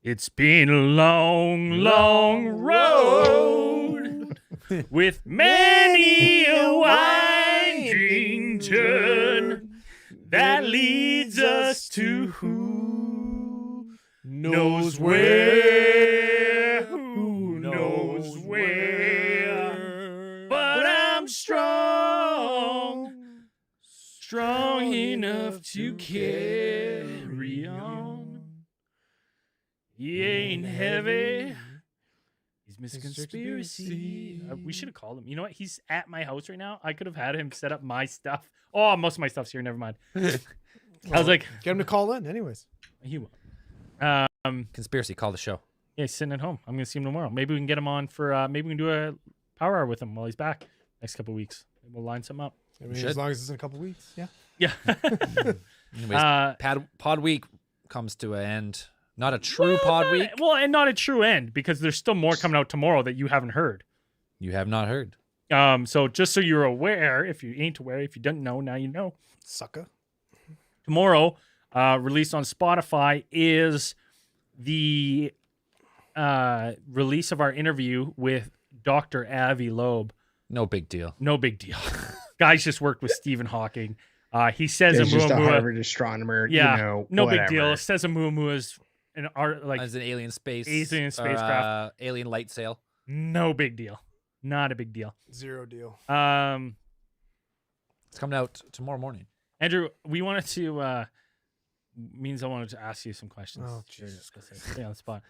It's been a long, long road with many a winding turn that leads us to who knows where, who knows where. But I'm strong enough to carry on. He ain't heavy. He's Miss Conspiracy. We should have called him. You know what? He's at my house right now. I could have had him set up my stuff. Oh, most of my stuff's here. Never mind. I was like, get him to call in, anyways. He will. Conspiracy, call the show. Yeah, he's sitting at home. I'm gonna see him tomorrow. Maybe we can get him on for. Maybe we can do a power hour with him while he's back next couple of weeks. We'll line something up. I mean, as long as it's in a couple of weeks. Yeah. Yeah. Anyways, Podweek comes to an end. Not a true Podweek. Well, and not a true end because there's still more coming out tomorrow that you haven't heard. You have not heard. So just so you're aware, if you ain't aware, if you don't know, now you know. Sucker. Tomorrow, released on Spotify, is the release of our interview with Dr. Avi Loeb. No big deal. No big deal. Guys just worked with Stephen Hawking. He says He's just a Oumuamua. Harvard astronomer. Yeah, you know, no whatever. big deal. Says Oumuamua is an art like as an alien spacecraft. Alien light sail. No big deal. Not a big deal. Zero deal. It's coming out tomorrow morning. Andrew, we wanted to I wanted to ask you some questions. Oh, Jesus Christ. Stay on the spot.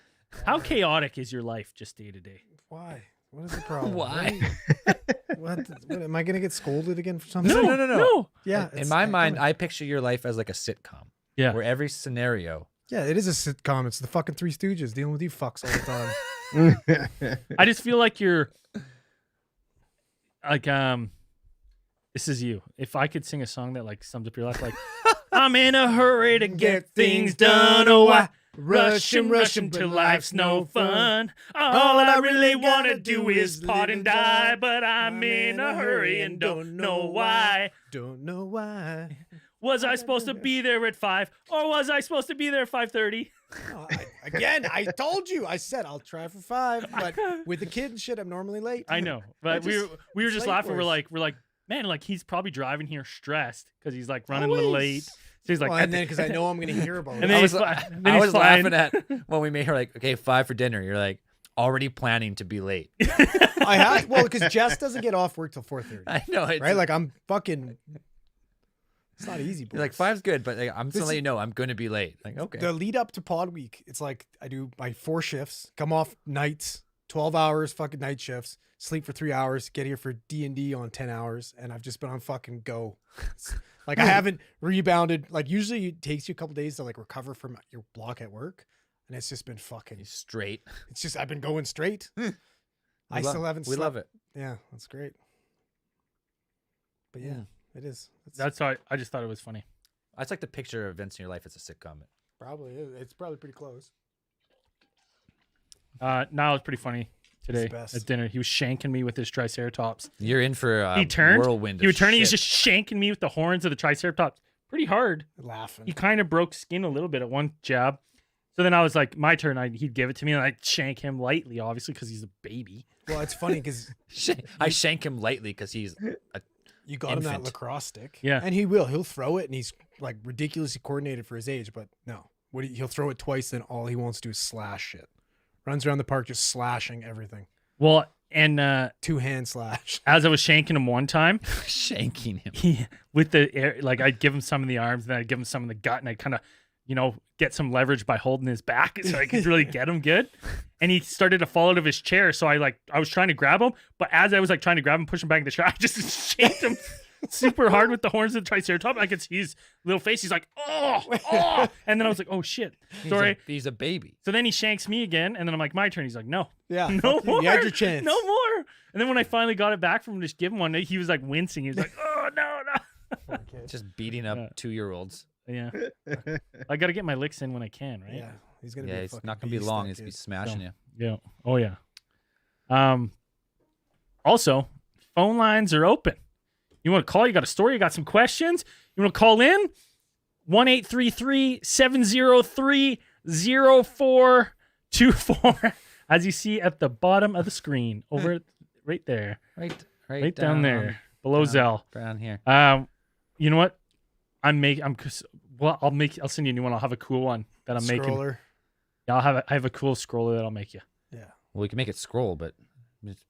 How chaotic is your life just day to day? Why? What is the problem? Why? What am I gonna get scolded again for something? No. Yeah. In my mind, I picture your life as like a sitcom. Yeah. Where every scenario. Yeah, it is a sitcom. It's the fucking Three Stooges dealing with you fucks all the time. I just feel like you're like this is you. If I could sing a song that like sums up your life, like I'm in a hurry to get things done. Oh, I rush him till life's no fun. All I really want to do is part and die, but I'm in a hurry and don't know why. Don't know why. Was I supposed to be there at 5 or was I supposed to be there at 5:30? I told you. I said I'll try for 5, but with the kid and shit, I'm normally late. I know, but we were just late laughing. worse. We're like, man, like he's probably driving here stressed because he's like running a little late. So he's like, well, and then because I know I'm gonna hear about and it. then I was, he's I was laughing at when we made her like, okay, 5 for dinner. You're like already planning to be late. I have because Jess doesn't get off work till 4:30. I know. It's, Right? Like I'm fucking. It's not easy. You're like 5's good, but like, I'm just gonna let you know I'm gonna be late. Like okay. The lead up to Pod Week, it's like I do my 4 shifts, come off nights, 12 hours, fucking night shifts, sleep for 3 hours, get here for D&D on 10 hours, and I've just been on fucking go. Like I haven't rebounded. Like usually it takes you a couple days to like recover from your block at work, and it's just been fucking straight. It's just I've been going straight. I still haven't. We slept. love it. Yeah, that's great. But yeah, it is. That's how I just thought it was funny. I just like the picture of events in your life as a sitcom. Probably is. It's probably pretty close. Niall was pretty funny today He's the best. at dinner. He was shanking me with his triceratops. You're in for He turned. whirlwind. He would turn. He's shit. just shanking me with the horns of the triceratops pretty hard. Laughing. He kind of broke skin a little bit at one jab. So then I was like, my turn. He'd give it to me, and I'd shank him lightly, obviously, because he's a baby. Well, it's funny because I shank him lightly because he's a you got him that infant. lacrosse stick. Yeah. And he'll throw it, and he's like ridiculously coordinated for his age, but no. He'll throw it twice, and all he wants to do is slash shit. Runs around the park just slashing everything. Well, and 2-hand slash. as I was shanking him one time, shanking him. with the air, like I'd give him some in the arms, and then I'd give him some in the gut, and I'd kind of, get some leverage by holding his back so I could really get him good. And he started to fall out of his chair. So I was trying to grab him, but as I was like trying to grab him, push him back in the chair, I just shanked him super hard with the horns of the triceratops. I could see his little face. He's like, oh, and then I was like, oh shit, sorry. He's a baby. So then he shanks me again, and then I'm like, my turn. He's like, no, Yeah. no more. You had your chance. No more. And then when I finally got it back from him, just give him one, he was like wincing. He was like, oh no. Just beating up 2-year-olds. Yeah, I got to get my licks in when I can, right? Yeah. He's gonna be. Yeah, a it's fucking not gonna be beast, long. that It's be kid. smashing you. Yeah. Oh yeah. Also, phone lines are open. You want to call? You got a story? You got some questions? You want to call in? 1-833-703-04 24, as you see at the bottom of the screen, over right there, Right down there, below Zell. Down here. You know what? I'll send you a new one. I'll have a cool one that I'm making. Scroller. Yeah, I have a cool scroller that I'll make you. Yeah. Well, we can make it scroll, but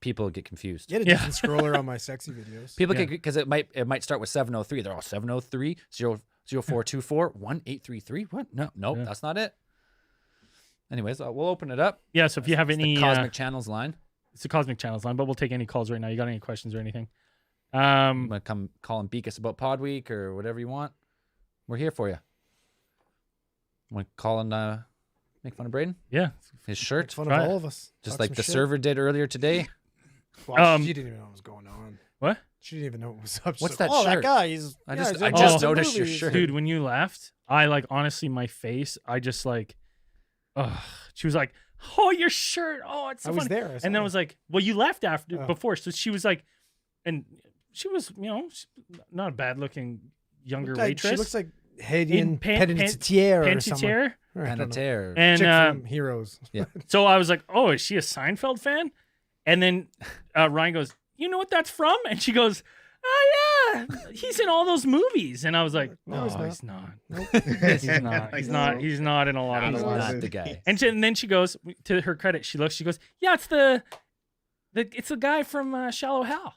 people get confused. Get a different scroller on my sexy videos. People get, because it might start with 703. They're all 703 0424 1833. What? No, that's not it. Anyways, we'll open it up. Yeah. So if you have any the Cosmic Channels line, it's the Cosmic Channels line, but we'll take any calls right now. You got any questions or anything? you want to come call and beak us about Podweek or whatever you want. We're here for you. Want to call and make fun of Braden? Yeah. His shirt, Make fun of all of us. just Talk like some the shit. server did earlier today. Well, she didn't even know what was going on. What? She didn't even know what was up. She's What's like, that oh, shirt? that guy. He's. I yeah, just he's in just lots of noticed your movies." shirt. Dude, when you left, I like honestly, my face, I just like, she was like, oh, your shirt. Oh, it's so I was funny. there. And then I was like, well, you left Oh. before. So she was like, and she was, not a bad looking younger waitress. She looks like Hedian Pan- Panettiere or something. Panettiere. I don't know. Panettiere. And Chick from Heroes. so I was like, oh, is she a Seinfeld fan? And then Ryan goes, you know what that's from? And she goes, oh, yeah, he's in all those movies. And I was like, No, no, he's not. he's not. Nope. He's not in a lot of He's those. not the guy. And then she goes, to her credit, she goes, yeah, it's the guy from Shallow Hal.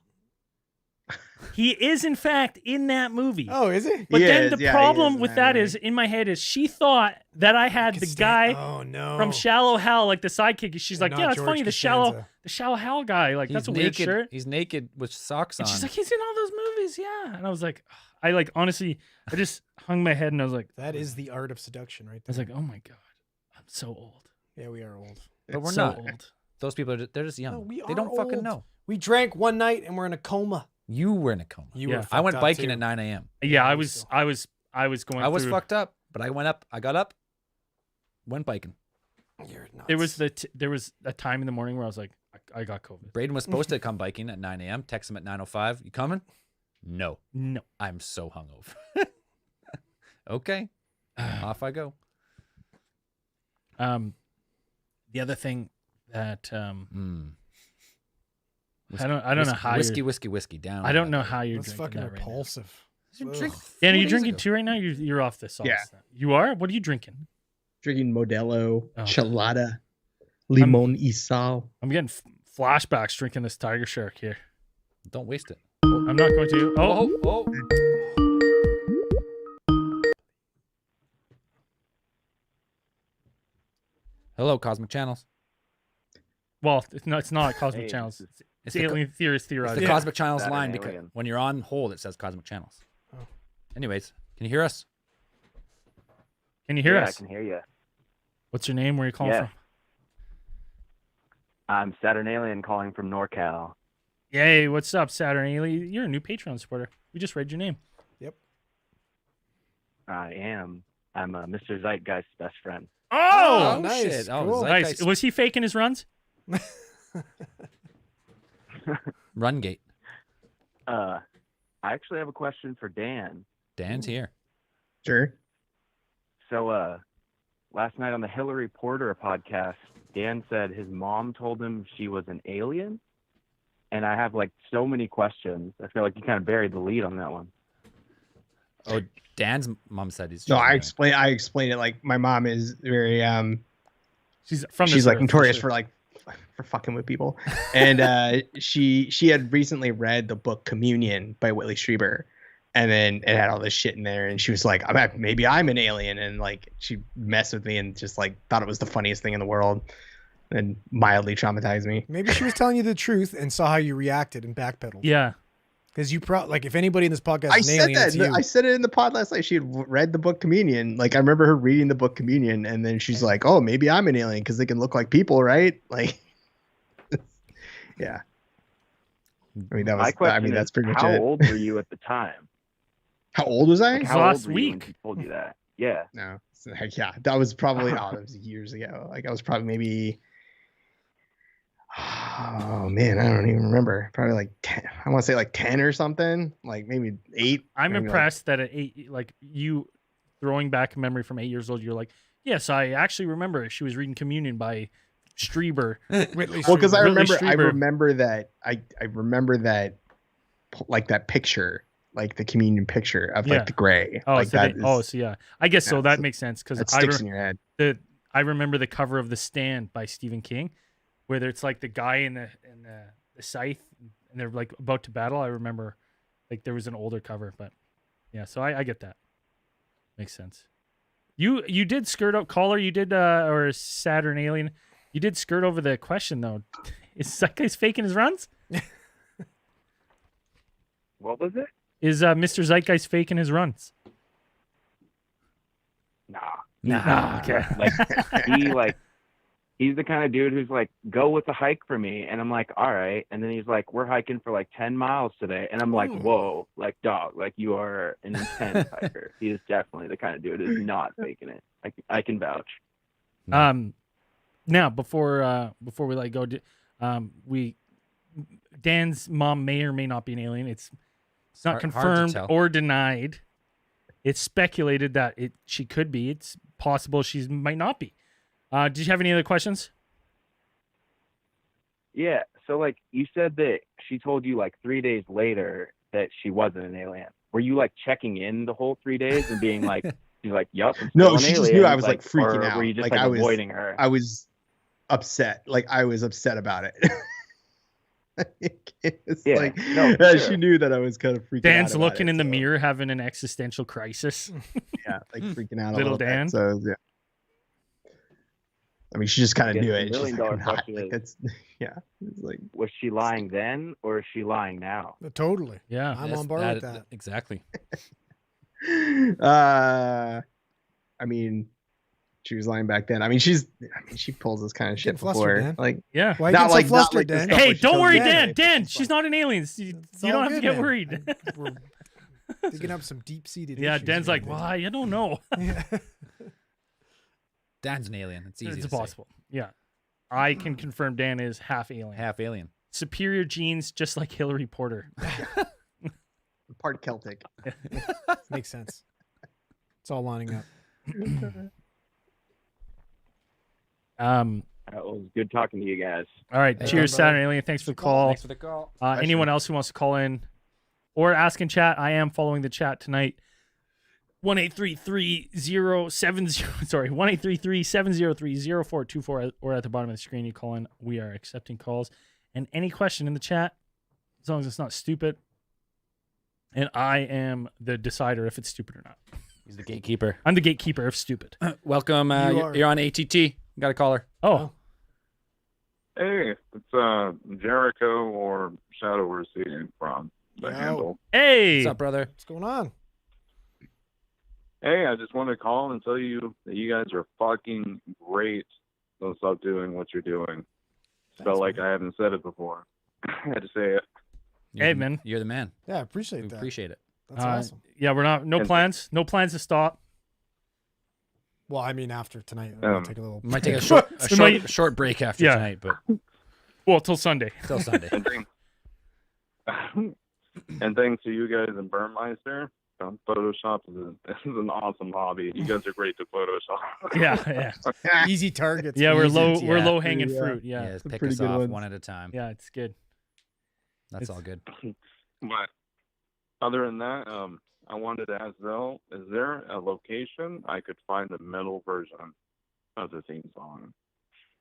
He is in fact in that movie. Oh, is he? But He then is, the yeah, he problem is in with that that movie. is, in my head, is she thought that I had the guy Oh no. from Shallow Hal, like the sidekick. She's And like, not yeah, that's George funny. Costanza. The Shallow Hal guy, like that's a weird naked. shirt. He's naked with socks on. And she's like, he's in all those movies, yeah. And I was like, honestly, I just hung my head and I was like, That is the art of seduction, right I was there. like, oh my god, I'm so old. Yeah, we are old. but we're so not. old. Those people they're just young. No, we they are don't fucking old. know. We drank one night and we're in a coma. You were in a coma. You Yeah. were. I went fucked up, biking too. at 9 a.m. Yeah, I me was going. I was through, fucked up, but I went up. I got up, went biking. You're nuts. There was a time in the morning where I was like, I got COVID. Braden was supposed to come biking at 9 a.m. Text him at 9:05. You coming? No, No. I'm so hungover. Okay, off I go. The other thing that Whiskey, I don't know how whiskey down. I don't know how you're That's drinking fucking that right now. repulsive. You Ugh. drink Dan, are 4 you days drinking ago. too right now? You're off this sauce. Yeah. You are? What are you drinking? Drinking Modelo, Oh. Chelada, Limon y Sal. I'm getting flashbacks drinking this Tiger Shark here. Don't waste it. I'm not going to. Oh, Hello, Cosmic Channels. well, it's not Cosmic Hey, Channels. this is- It's the co- Alien Theorist It's the Theorizing. Yeah. Cosmic Channels Saturn line because alien. when you're on hold, it says Cosmic Channels. Oh. Anyways, can you hear us? Can you hear yeah, us? I can hear you. What's your name? Where are you calling Yeah. from? I'm Saturn Alien calling from NorCal. Yay, what's up, Saturn Alien? You're a new Patreon supporter. We just read your name. I am. I'm Mr. Zeitgeist's best friend. Oh, nice. shit. Oh, Cool. Zeitgeist. nice. Was he faking his runs? Rungate. I actually have a question for Dan. Dan's here. Sure. So, last night on the Hillary Porter podcast, Dan said his mom told him she was an alien. And I have like so many questions. I feel like you kind of buried the lead on that one. Oh, Dan's mom said he's. No, I cheating. explained it like my mom is very She's from. she's this like earth, notorious sure. for fucking with people. And she had recently read the book Communion by Whitley Strieber, and then it had all this shit in there, and she was like, maybe I'm an alien, and like she messed with me and just like thought it was the funniest thing in the world and mildly traumatized me. Maybe she was telling you the truth and saw how you reacted and backpedaled. Yeah. Because you like if anybody in this podcast I is an said alien, it's that. you. I said it in the pod last night. She had read the book Communion. Like I remember her reading the book Communion, and then she's like, "Oh, maybe I'm an alien because they can look like people, right?" Like, yeah. I mean, that was. My question that's is, pretty much how it. old were you at the time? How old was I? Like, how Last old were you when week. she told you that? Yeah. No. Heck yeah, that was probably that was years ago. Like I was probably maybe. Oh man, I don't even remember. Probably like 10. I want to say like 10 or something. Like maybe 8. I'm maybe, like- impressed that at 8, like you throwing back a memory from 8 years old, you're like, Yes, I actually remember she was reading Communion by Strieber. Whitley Well, because I Whitley remember, I Strieber. remember that, I remember that, like that picture, like the communion picture of Yeah. like the gray. Oh, like so that so yeah. I guess so. yeah, That so makes sense because that sticks in your head. I remember the cover of The Stand by Stephen King, where it's like the guy in the scythe and they're like about to battle. I remember like there was an older cover, but yeah, so I get that. Makes sense. You did skirt up caller, you did or Saturn Alien. You did skirt over the question though. Is that guy's faking his runs? What was it? Is Mr. Zeitgeist faking his runs? Nah. Okay. He's the kind of dude who's like, go with the hike for me, and I'm like, all right, and then he's like, we're hiking for like 10 miles today, and I'm like, whoa, like dog, like you are an intense hiker. He is definitely the kind of dude who's not faking it. I can vouch. Now before we let go, Dan's mom may or may not be an alien. It's not hard to confirmed tell. or denied. It's speculated that she could be. It's possible she might not be. Did you have any other questions? Yeah, so like you said that she told you like 3 days later that she wasn't an alien. Were you like checking in the whole 3 days and being like, she's like, yup, I'm No, still she an just alien, knew I was like freaking or out. were you just Like, like I was avoiding her? I was upset. Like I was upset about it. It's Yeah, like no, she sure. knew that I was kind of freaking out. Dan's about looking it, in the so, mirror, having an existential crisis. Yeah, like freaking out Little a little Dan. bit. So yeah. I mean, she just kind of Guess knew the it. She's like, million-dollar I'm not. question Like, is- that's yeah. It's like Was she lying then, or is she lying now? Totally. Yeah. I'm on board with that. Exactly. I mean, she was lying back then. I mean, she pulls this kind of shit Getting flustered, before. Dan. Like, Yeah. Why not you like get so not flustered, like the Dan? stuff Hey, where she don't tells worry, you Dan. that, Dan, it's she's fine. not an alien. You It's don't all have to good, get man. worried. We're digging up some deep-seated Yeah, issues Dan's here, like, I well, think. I don't know. Yeah. Dan's an alien. It's easy It's to say. possible. Yeah. I can confirm Dan is half alien. Half alien. Superior genes, just like Hillary Porter. Part Celtic. Makes sense. It's all lining up. It was good talking to you guys. All right. Hey, Cheers, brother. Saturn Alien. Thanks for the call. Thanks for the call. Anyone else who wants to call in or ask in chat, I am following the chat tonight. 1-833-070 sorry, 1-833-703-0424 or at the bottom of the screen you call in. We are accepting calls. And any question in the chat, as long as it's not stupid. And I am the decider if it's stupid or not. He's the gatekeeper. I'm the gatekeeper of stupid. Welcome. You You're, are. you're on ATT. Got a caller. Oh, Hey, it's Jericho or Shadow we're seeing from the Yo. handle. hey. What's up, brother? What's going on? Hey, I just wanted to call and tell you that you guys are fucking great. Don't stop doing what you're doing. Felt like I haven't said it before. I had to say it. You're Hey, the- man. You're the man. Yeah, I appreciate We that. appreciate it. That's awesome. Yeah, we're not, no And- plans to stop. Well, I mean, after tonight, we're gonna Um, take a little. We might take a short, We might- short break after Yeah. tonight, but Well, till Sunday. till Sunday. And thanks, and thanks to you guys and Burmeister. Photoshop is an awesome hobby. You guys are great to Photoshop. Yeah. Easy targets. Yeah, we're Easy, we're yeah. low hanging Yeah. fruit. Yeah, Yeah. pick pretty us good off ones. one at a time. Yeah, it's good. That's It's- all good. But other than that, I wanted to ask Zell, is there a location I could find the metal version of the theme song?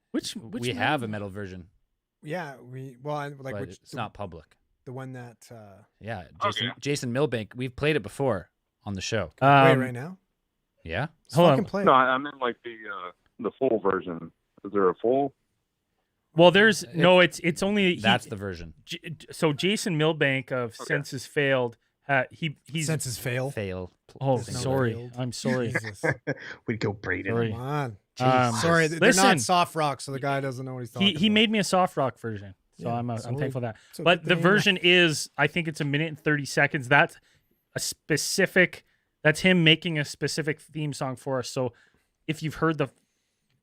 Which We have a metal version, Yeah, like but which it's not public. the one that Yeah, Okay. Jason Milbank. We've played it before on the show. wait right now. Yeah. Let's Hold fucking on. play. No, it. I meant like the full version. Is there a full? Well, there's no. It's only That's the version. So Jason Milbank of Senses Failed. He's Senses fail. Fail. oh There's no sorry, failed. I'm sorry. Jesus. We'd go Braden. Sorry. Come on. Um, Sorry, they're listen. not soft rock, so the guy doesn't know what he's talking He about. made me a soft rock version, so Yeah, I'm sorry. thankful for that. So But good the thing- version is, I think it's 1 minute and 30 seconds. That's a specific. That's him making a specific theme song for us. So if you've heard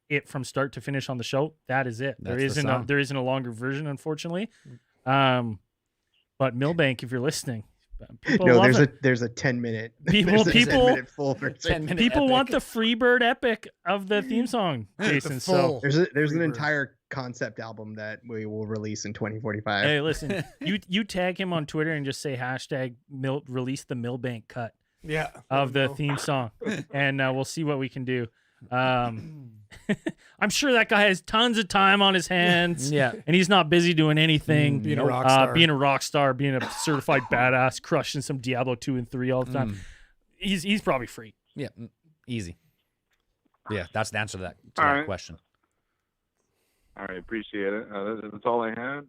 it from start to finish on the show, that is it. That's the song. There isn't a longer version, unfortunately. But Milbank, if you're listening, People No, love there's a 10-minute. People- there's a people- 10-minute full version. 10-minute People epic. want the Freebird epic of the theme song, Jason. So full. There's an Freebird. entire concept album that we will release in 2045. hey, listen, you tag him on Twitter and just say hashtag release the Millbank cut Yeah. of the No. theme song, and we'll see what we can do. I'm sure that guy has tons of time on his hands, Yeah. and he's not busy doing anything. Being a rock star. Being a rock star, being a certified badass, crushing some Diablo 2 and 3 all the time. He's probably free. Yeah. Easy. Yeah, that's the answer to that, All right. question. All right, appreciate it. That's all I had.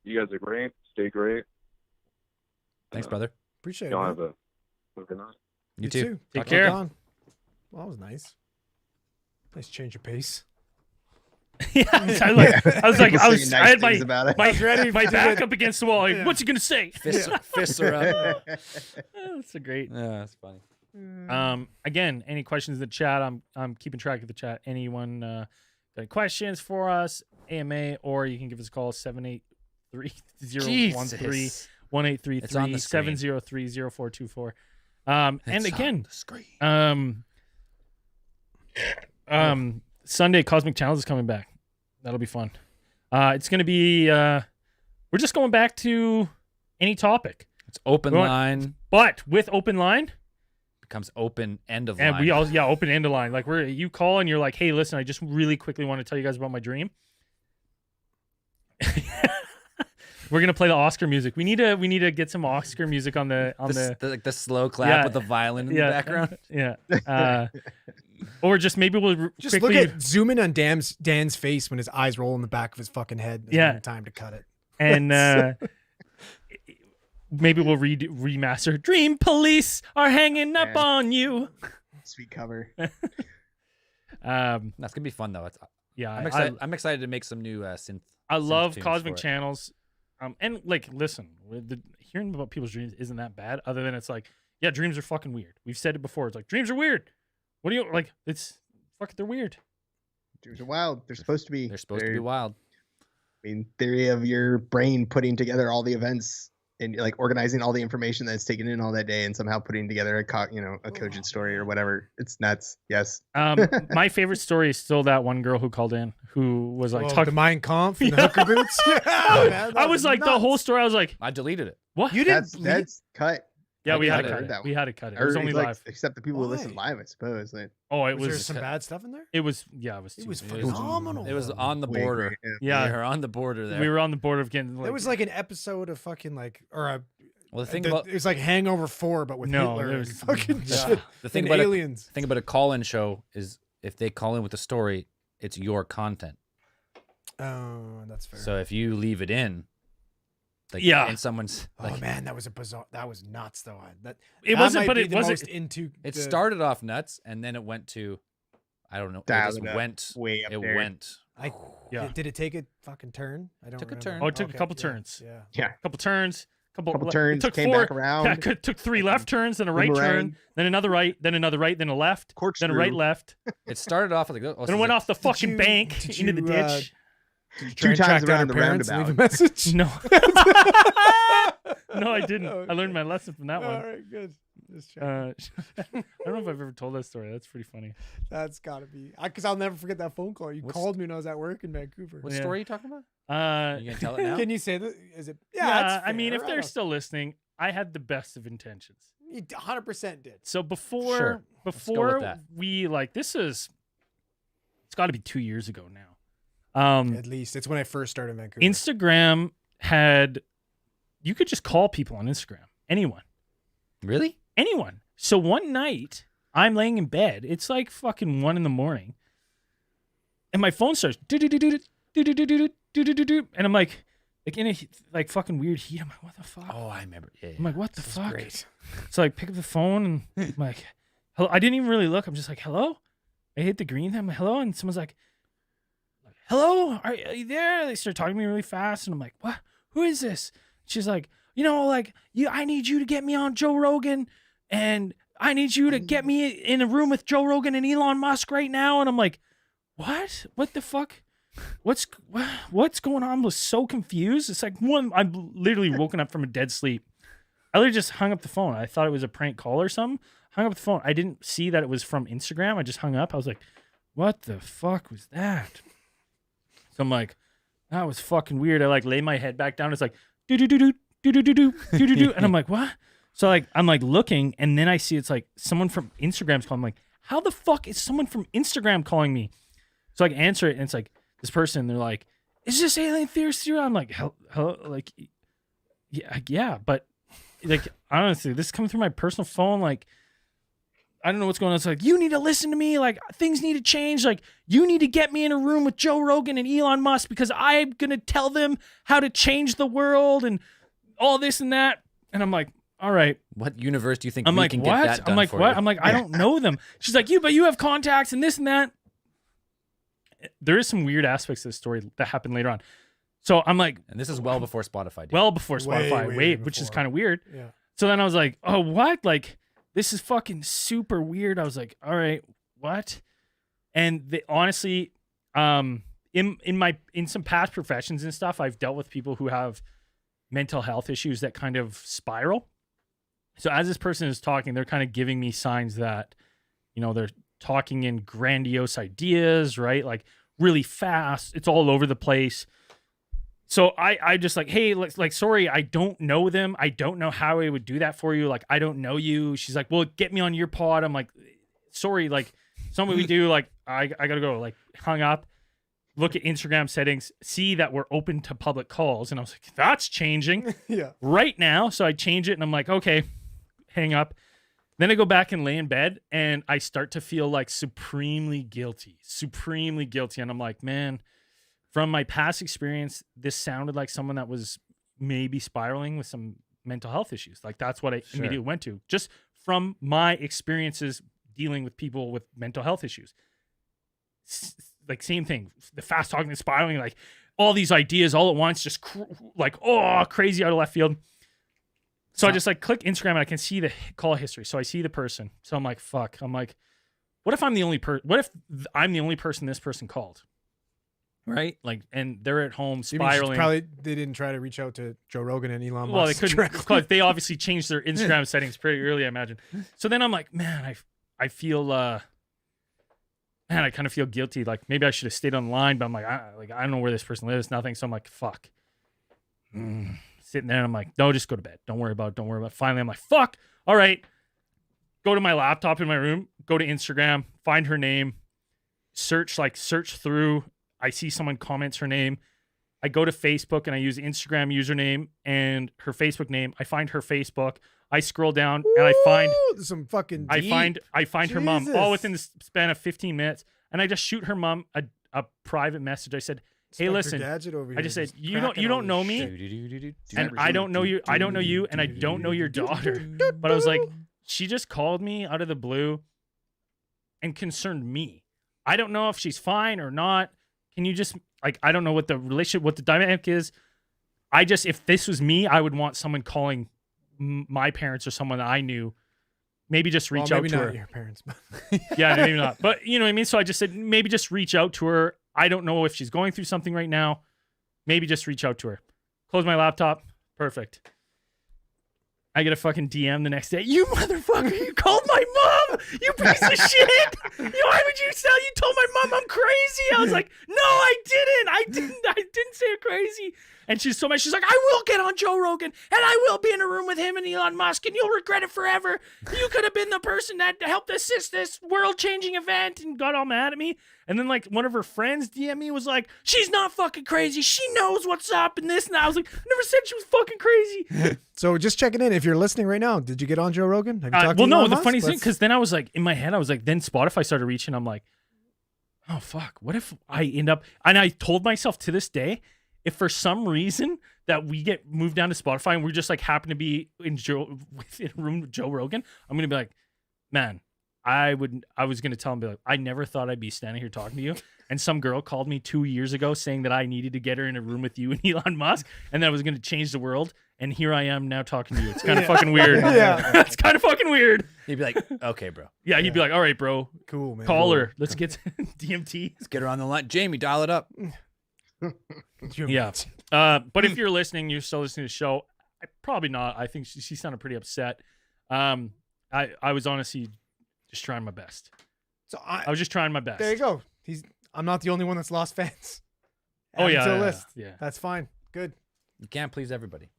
You guys are great. Stay great. Thanks, brother. Appreciate it. Y'all man. have a good night. You too. Take Talk to you care. Well, that was nice. Nice change of pace. Yeah, I had my about it. my back up against the wall. Like, what's he gonna say? Fists are up. That's a great. Yeah, that's funny. Again, any questions in the chat? I'm keeping track of the chat. Anyone got any questions for us? AMA, or you can give us a call 783-013-1833 It's on the screen. 703-0424. And It's again, on the screen. Sunday Cosmic Challenge is coming back. That'll be fun. It's gonna be we're just going back to any topic, It's open We want- line but with open line. becomes open end of And line. we all open end of line. Like you call and you're like, hey, listen, I just really quickly want to tell you guys about my dream. We're gonna play the Oscar music. We need to get some Oscar music on the like the slow clap Yeah. with the violin in the background. Yeah. Or just maybe we'll Just quickly look at zoom in on Dan's face when his eyes roll in the back of his fucking head. There's Yeah. no time to cut it. and maybe we'll remaster Dream Police are hanging up Yeah. on you. Sweet cover. That's gonna be fun though. Yeah, I'm excited to make some new synth. I love tunes Cosmic for it. Channels. And like, listen, hearing about people's dreams isn't that bad. Other than it's like, yeah, dreams are fucking weird. We've said it before. It's like dreams are weird. What do you like? It's fuck. They're weird. Dreams are wild. They're supposed to be. They're supposed to be wild. I mean, theory of your brain putting together all the events and like organizing all the information that's taken in all that day and somehow putting together a cogent story or whatever. It's nuts. Yes. My favorite story is still that one girl who called in who was like Well, talking. the Mein Kampf and the hooker boots. Yeah, man, I that was like the nuts. whole story. I was like, I deleted it. what? You didn't. That's cut. Yeah, we I had to cut cut it. it. That We one. had to cut it. It Or was only like, live. except the people who listen Why? live, I suppose. Like, Oh, it Was there was. some bad stuff in there? It was. Yeah, it was. It too- was It was- phenomenal. It was on the way border. great, yeah. Yeah, We were on the border there. we were on the border of getting. It was like an episode of fucking well, the thing about it was like Hangover 4, but with No, Hitler there and was- fucking Yeah. shit. the thing and about aliens. the thing about a call-in show is if they call in with a story, it's your content. Oh, that's fair. So if you leave it in, like, Yeah. and someone's like, oh man, that was a bizarre. That was nuts, though. That It that wasn't, might but be it the wasn't. most into. it the- started off nuts and then it went to, I don't know, it Dial just it up. went, Way up it there. went. Yeah. Did it take a fucking turn? I don't Took a remember. turn. Oh, it took a Okay, couple yeah, turns. Yeah. Couple turns. Couple it turns, took came four, back around. Yeah, it took 3 left turns, then a right turn, Boomerang. then another right, then another right, then a left, then a right Corkscrew. left, It started off like, oh, then it went off the fucking you- bank did into the you, ditch. Did you Two try and track times down around her the parents and leave a roundabout. message? No. No, I didn't. I learned my lesson from that All one. right, good. Just checking. I don't know if I've ever told that story. That's pretty funny. That's gotta be because I'll never forget that phone call. You What's- called me when I was at work in Vancouver. What Yeah. story are you talking about? Uh, You gonna tell it now? Can you say that? Is it? Yeah, yeah, that's I mean, if fair. they're don't- still listening, I had the best of intentions. you 100% did. So before Sure. Let's go with before that. we like this is it's got to be 2 years ago now. At least it's when I first started in Vancouver. Instagram had you could just call people on Instagram. Anyone. Really? Anyone. So one night I'm laying in bed. It's like fucking 1 a.m. And my phone starts do-do-do-do-do-do-do-do-do-do-do-do. And I'm like in a like fucking weird heat. I'm like, what the fuck? Oh, I remember. Yeah, I'm like, what the This is fuck? great. So I pick up the phone and I'm like, hello. I didn't even really look. I'm just like, hello. I hit the green thing. I'm like, hello. And someone's like, hello, are you there? They start talking to me really fast. And I'm like, what? Who is this? She's like, I need you to get me on Joe Rogan. And I need you to get me in a room with Joe Rogan and Elon Musk right now. And I'm like, what? What the fuck? What's going on? I was so confused. It's like I'm literally woken up from a dead sleep. I literally just hung up the phone. I thought it was a prank call or something. Hung up the phone. I didn't see that it was from Instagram. I just hung up. I was like, what the fuck was that? So I'm like, that was fucking weird. I like lay my head back down. It's like, do-do-do-do, do-do-do-do, do-do-do. And I'm like, what? So like, I'm like looking, and then I see it's like someone from Instagram's calling. I'm like, how the fuck is someone from Instagram calling me? So I answer it, and it's like this person. They're like, is this alien theory? I'm like, hello, like, yeah, but like, honestly, this is coming through my personal phone. Like, I don't know what's going on. It's like, you need to listen to me. Like, things need to change. Like, you need to get me in a room with Joe Rogan and Elon Musk because I'm going to tell them how to change the world and all this and that. And I'm like, all right. What universe do you think I'm we like, can what? get that done I'm like, for what? you? I'm like, I don't know them. She's like, but you have contacts and this and that. There is some weird aspects of this story that happened later on. So I'm like, And this is well before Spotify did. well before Spotify, Way which is before. kind of weird. Yeah. So then I was like, oh, what? Like, this is fucking super weird. I was like, all right, what? And honestly, in some past professions and stuff, I've dealt with people who have mental health issues that kind of spiral. So as this person is talking, they're kind of giving me signs that, you know, they're talking in grandiose ideas, right? Like really fast. It's all over the place. So I just like, hey, like, sorry, I don't know them. I don't know how I would do that for you. Like, I don't know you. She's like, well, get me on your pod. I'm like, sorry, like, something we do. Like, I gotta go. Like, hung up. Look at Instagram settings. See that we're open to public calls, and I was like, that's changing Yeah. right now. So I change it, and I'm like, okay, hang up. Then I go back and lay in bed, and I start to feel like supremely guilty, and I'm like, man. From my past experience, this sounded like someone that was maybe spiraling with some mental health issues. Like that's what I immediately went to, just from my experiences dealing with people with mental health issues. Like same thing, the fast talking and spiraling, like all these ideas all at once, just crazy out of left field. So I just like click Instagram and I can see the call history. So I see the person. So I'm like, fuck. I'm like, what if I'm the only person? What if I'm the only person this person called? Right, like, and they're at home spiraling. Probably they didn't try to reach out to Joe Rogan and Elon Musk. Well, they couldn't directly. because they obviously changed their Instagram settings pretty early, I imagine. So then I'm like, man, I feel man, I kind of feel guilty. Like maybe I should have stayed on the line, but I'm like, I don't know where this person lives, nothing. So I'm like, fuck. Sitting there, and I'm like, no, just go to bed. Don't worry about it. Finally, I'm like, fuck. All right. Go to my laptop in my room. Go to Instagram. Find her name. Search through. I see someone comments her name. I go to Facebook and I use Instagram username and her Facebook name. I find her Facebook. I scroll down and I find some fucking. I find her mom all Jesus. within the span of 15 minutes. And I just shoot her mom a private message. I said, hey, Inspector listen, Gadget over I here just said, you cracking don't all know this me. shit. And I don't know you. I don't know you. And I don't know your daughter. But I was like, she just called me out of the blue and concerned me. I don't know if she's fine or not. Can you just, like, I don't know what the relationship, what the dynamic is. If this was me, I would want someone calling my parents or someone that I knew. Maybe just reach out maybe to not her. your parents, but Yeah, maybe not. But you know what I mean? So I just said, maybe just reach out to her. I don't know if she's going through something right now. Maybe just reach out to her. Close my laptop. Perfect. I get a fucking DM the next day. You motherfucker, you called my mom. You piece of shit. Why would you tell? You told my mom I'm crazy. I was like, no, I didn't say it crazy. And she's so mad. She's like, I will get on Joe Rogan and I will be in a room with him and Elon Musk and you'll regret it forever. You could have been the person that helped assist this world-changing event, and got all mad at me. And then like one of her friends DM me, was like, she's not fucking crazy. She knows what's up and this and that. I was like, I never said she was fucking crazy. so just checking in. If you're listening right now, did you get on Joe Rogan? Have you talked Well, to no, Elon the Musk? funny thing, Let's- because then I was like, in my head, I was like, then Spotify started reaching. I'm like, oh, fuck. What if I end up, and I told myself to this day, if for some reason that we get moved down to Spotify and we just like happen to be in a room with Joe Rogan, I'm going to be like, man, I was going to tell him, be like, I never thought I'd be standing here talking to you. And some girl called me 2 years ago saying that I needed to get her in a room with you and Elon Musk, and that I was going to change the world. And here I am now talking to you. It's kind of fucking weird. Yeah. It's kind of fucking weird. He'd be like, okay, bro. Yeah, you'd be like, all right, bro, cool, man. call Cool. her. Let's get DMT. Let's get her on the line. Jamie, dial it up. Could you Yeah. imagine? But if you're listening, you're still listening to the show, Probably not. I think she sounded pretty upset. I was honestly just trying my best. So I was just trying my best. there you go. I'm not the only one that's lost fans. Oh Add yeah, him to the yeah, list. yeah. That's fine. Good. You can't please everybody.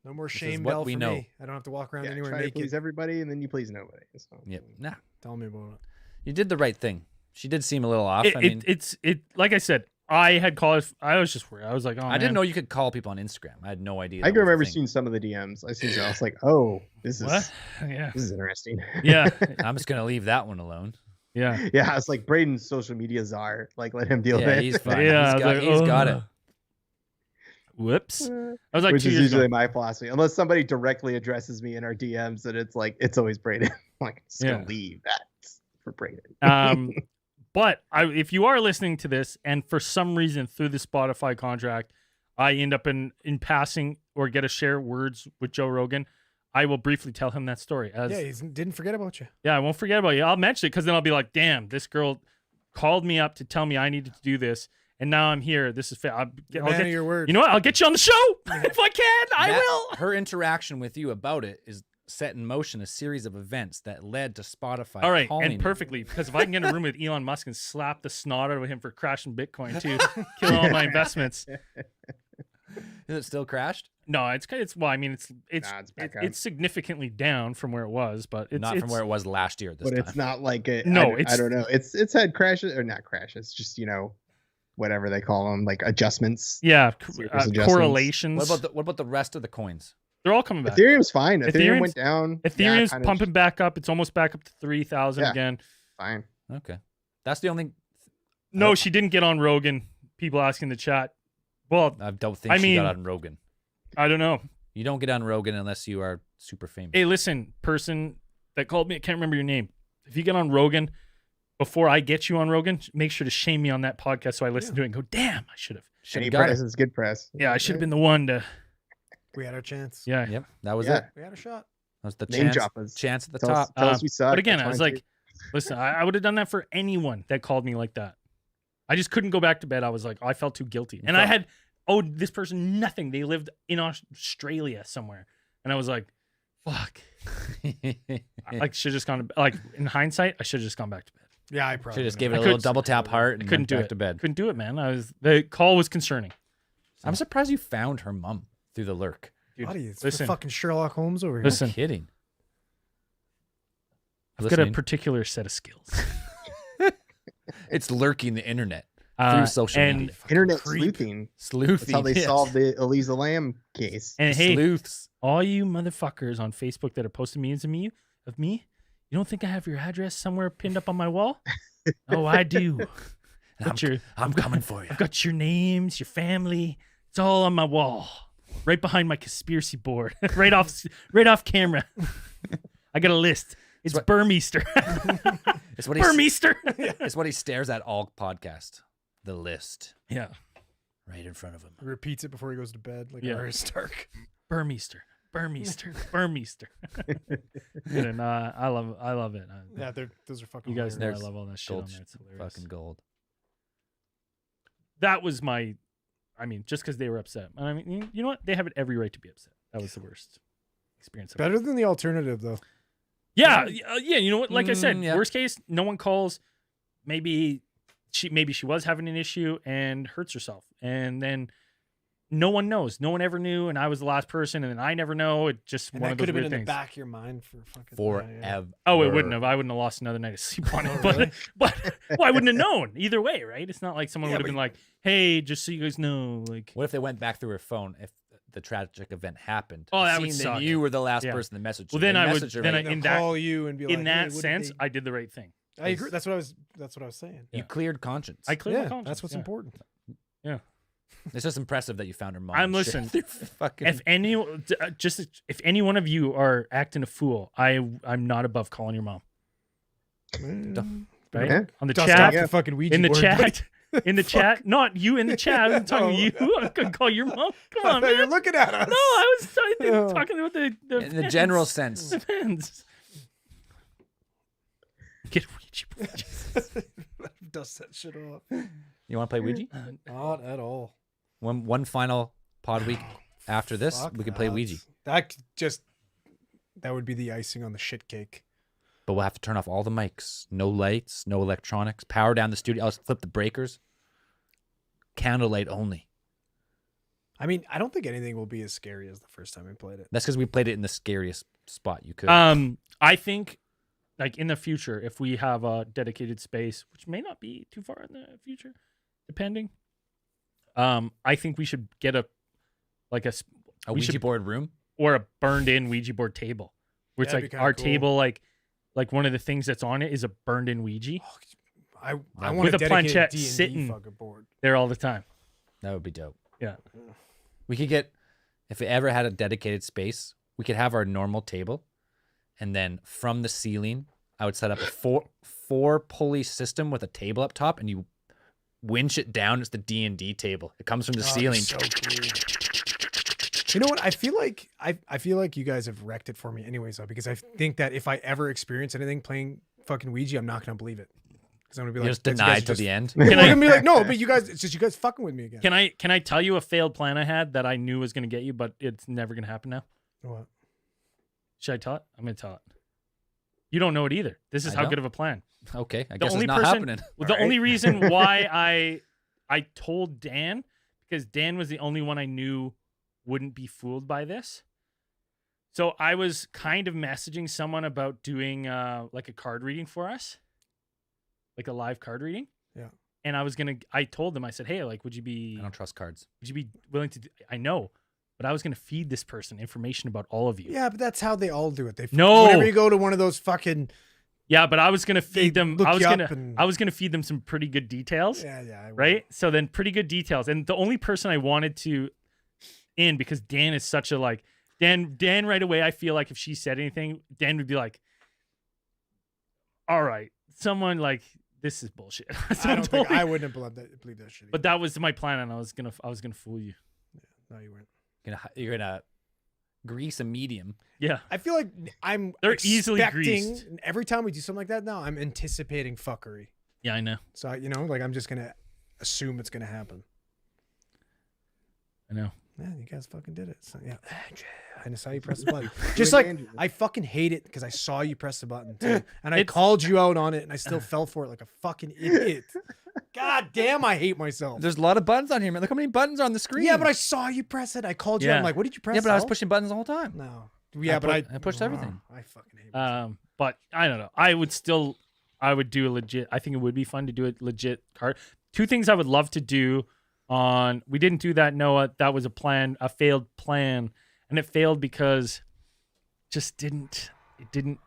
No more is shame what bell we for know. me. I don't have to walk around Yeah, anywhere try to naked. please everybody, and then you please nobody. So, Yep. Nah. Tell me about it. You did the right thing. She did seem a little off. I mean, It's like I said, I had called. I was just worried. I was like, oh, I didn't know you could call people on Instagram. I had no idea. I that can was a remember thing. seeing some of the DMs. I seen some. I was like, oh, this is What? Yeah. this is interesting. Yeah. I'm just gonna leave that one alone. Yeah. Yeah, it's like Braden's social media czar. Like, let him deal Yeah, with it. he's fine. Yeah, I was He's like, got "Oh." it. Whoops. I was like Which 2 is years usually ago. my philosophy. Unless somebody directly addresses me in our DMs, and it's like it's always Braden. I'm like, just gonna Yeah. leave that for Braden. But if you are listening to this, and for some reason through the Spotify contract, I end up in passing or get to share words with Joe Rogan, I will briefly tell him that story. Yeah, he didn't forget about you. Yeah, I won't forget about you. I'll mention it because then I'll be like, damn, this girl called me up to tell me I needed to do this, and now I'm here. This is fair. I'll Man of get, your word. you know what? I'll get you on the show if I can. I will. Her interaction with you about it is set in motion a series of events that led to Spotify. All right, calling and you. perfectly, because if I can get in a room with Elon Musk and slap the snot out of him for crashing Bitcoin too, killing all my investments. Is it still crashed? No, it's well, I mean, it's Nah, it's back up. it's significantly down from where it was, but it's Not from where it was last year. This But time. it's not like a No, I don't know. It's had crashes or not crashes. Just whatever they call them, like adjustments. yeah, Serious adjustments. correlations. What about the rest of the coins? They're all coming back. Ethereum's fine. Ethereum Ethereum's- went down. Ethereum's kinda pumping back up. It's almost back up to 3,000 Yeah. again. fine. Okay, that's the only. No, she didn't get on Rogan. People asking the chat. Well, I don't think I she mean- got on Rogan. I don't know. You don't get on Rogan unless you are super famous. Hey, listen, person that called me, I can't remember your name. If you get on Rogan before I get you on Rogan, make sure to shame me on that podcast so I listen to it and go, damn, I should have. Should've Any got press it. is good press. Yeah, I should have been the one to. We had our chance. Yeah. Yep, that was Yeah. it. We had a shot. That was the Name chance. drop us. Chance at the Tell top. us, tell us we suck. But again, That's I was fine, like, listen, I would have done that for anyone that called me like that. I just couldn't go back to bed. I was like, I felt too guilty. And I had owed this person nothing. They lived in Australia somewhere. And I was like, fuck. I should have just gone to, like, in hindsight, I should have just gone back to bed. Yeah, I probably Should just wouldn't give it have. a little double tap heart I and couldn't went do back it. to bed. Couldn't do it, man. The call was concerning. I'm surprised you found her mom through the lurk. Dude, Buddy, it's listen. fucking Sherlock Holmes over here. Listen. No kidding. I've got a Listening. particular set of skills. It's lurking the internet through social and media. Internet creep. sleuthing. Sleuthing. That's how they yes. solved the Elisa Lam case. And hey, Sleuths. all you motherfuckers on Facebook that are posting memes of me, you don't think I have your address somewhere pinned up on my wall? Oh, I do. I'm coming for you. I've got your names, your family. It's all on my wall, right behind my conspiracy board, right off camera. I got a list. It's what- Burmeister. It's what, Burmeister. it's what he stares at all podcast. The list Yeah, right in front of him. He repeats it before he goes to bed, like Yeah. Arya Stark. Burmeister. And I love it. Yeah, those are fucking. You guys know I hilarious. love all that shit on Gold, there. It's hilarious. fucking gold. That was my, just because they were upset. I mean, you know what? They have every right to be upset. That was the worst experience. I've Better than the alternative, though. Yeah, yeah. You know what? Like I said, yeah. worst case, no one calls. Maybe she was having an issue and hurts herself, and then no one knows. No one ever knew, and I was the last person, and then I never know. It just And one that of could those have been weird in things. the back of your mind for fucking Forever. Oh, it wouldn't have. I wouldn't have lost another night of sleep on it. But well, I wouldn't have known either way, right? It's not like someone Yeah, would have but- been like, "Hey, just so you guys know, like." What if they went back through her phone if the tragic event happened? Oh, that would Seeing suck. you were the last Yeah. person to message. Well, her. then They I would- messaged her then right- in They'll that- call you and be like, In that "Hey, what did sense, they-" I did the right thing. I agree. That's what I was saying. you cleared conscience. I cleared my Yeah, conscience. that's what's yeah. important. It's just impressive that you found her mom. I'm and shit listening. through fucking. If any, if any one of you are acting a fool, I'm not above calling your mom. Right Okay. on the Dust chat, off the fucking Ouija in the board, chat, buddy. in the chat. Not you in the chat. I'm talking to Oh. you. I'm gonna call your mom. Come I on, thought you were man. looking at us. No, I was Oh. talking about the in the general fans. sense. The fans. Get a Ouija board. Dust that shit off. You want to play Ouija? Not at all. One final pod week after this, Fuck we can play that. Ouija. That would be the icing on the shit cake. But we'll have to turn off all the mics. No lights, no electronics. Power down the studio. I'll flip the breakers. Candlelight only. I mean, I don't think anything will be as scary as the first time I played it. That's because we played it in the scariest spot you could. I think, like in the future, if we have a dedicated space, which may not be too far in the future, depending. I think we should get a Ouija board room. or a burned-in Ouija board table, where it's That'd like be kinda our cool. table, like one of the things that's on it is a burned-in Ouija I With want a a dedicated planchette D&D sitting- fucking board. there all the time. That would be dope. Yeah. We could get, if we ever had a dedicated space, we could have our normal table, and then from the ceiling, I would set up a four pulley system with a table up top, and you winch it down. It's the D&D table. It comes from the ceiling. So cool. You know what? I feel like you guys have wrecked it for me anyways, though, because I think that if I ever experience anything playing fucking Ouija, I'm not gonna believe it. Because I'm gonna be You're like, just "Those guys denied are till the end. We're gonna be like, no, but you guys, it's just you guys fucking with me again. Can I tell you a failed plan I had that I knew was going to get you, but it's never going to happen now? What? Should I tell it? I'm going to tell it. You don't know it either. This is I how don't. good of a plan. Okay, I The guess only it's not person- happening. Well, the only reason why I told Dan, because Dan was the only one I knew wouldn't be fooled by this. So I was kind of messaging someone about doing like a card reading for us, like a live card reading. Yeah. And I told them, I said, hey, like, would you I be don't trust cards. willing to I know, but I was going to feed this person information about all of you. Yeah, but that's how they all do it. No. Whenever you go to one of those fucking Yeah, but I was going to feed They them. look I was you going up to and- I was going to feed them some pretty good details. yeah, Right? So then pretty good details. And the only person I wanted to in, because Dan is such a like Dan right away, I feel like if she said anything, Dan would be like, all right, someone like this is bullshit. So I don't think totally- I wouldn't believe that shit. but that was my plan, and I was gonna fool you. no, you weren't. You're gonna grease a medium. Yeah. I feel like I'm They're easily expecting- greased. Every time we do something like that now, I'm anticipating fuckery. Yeah, I know. So like I'm just gonna assume it's gonna happen. I know. Yeah, you guys fucking did it. So yeah, I just saw you press the button. Just like I fucking hate it because I saw you press the button too, and I It's- called you out on it, and I still fell for it like a fucking idiot. God damn, I hate myself. There's a lot of buttons on here, man. Look how many buttons are on the screen. Yeah, but I saw you press it. I called you. Yeah. I'm like, what did you press? Yeah, but I was Al? pushing buttons the whole time. No. Yeah, but I pushed everything. I fucking hate myself. But I don't know. I would do a legit. I think it would be fun to do a legit card. Two things I would love to do we didn't do that, Noah. That was a failed plan, and it failed because it didn't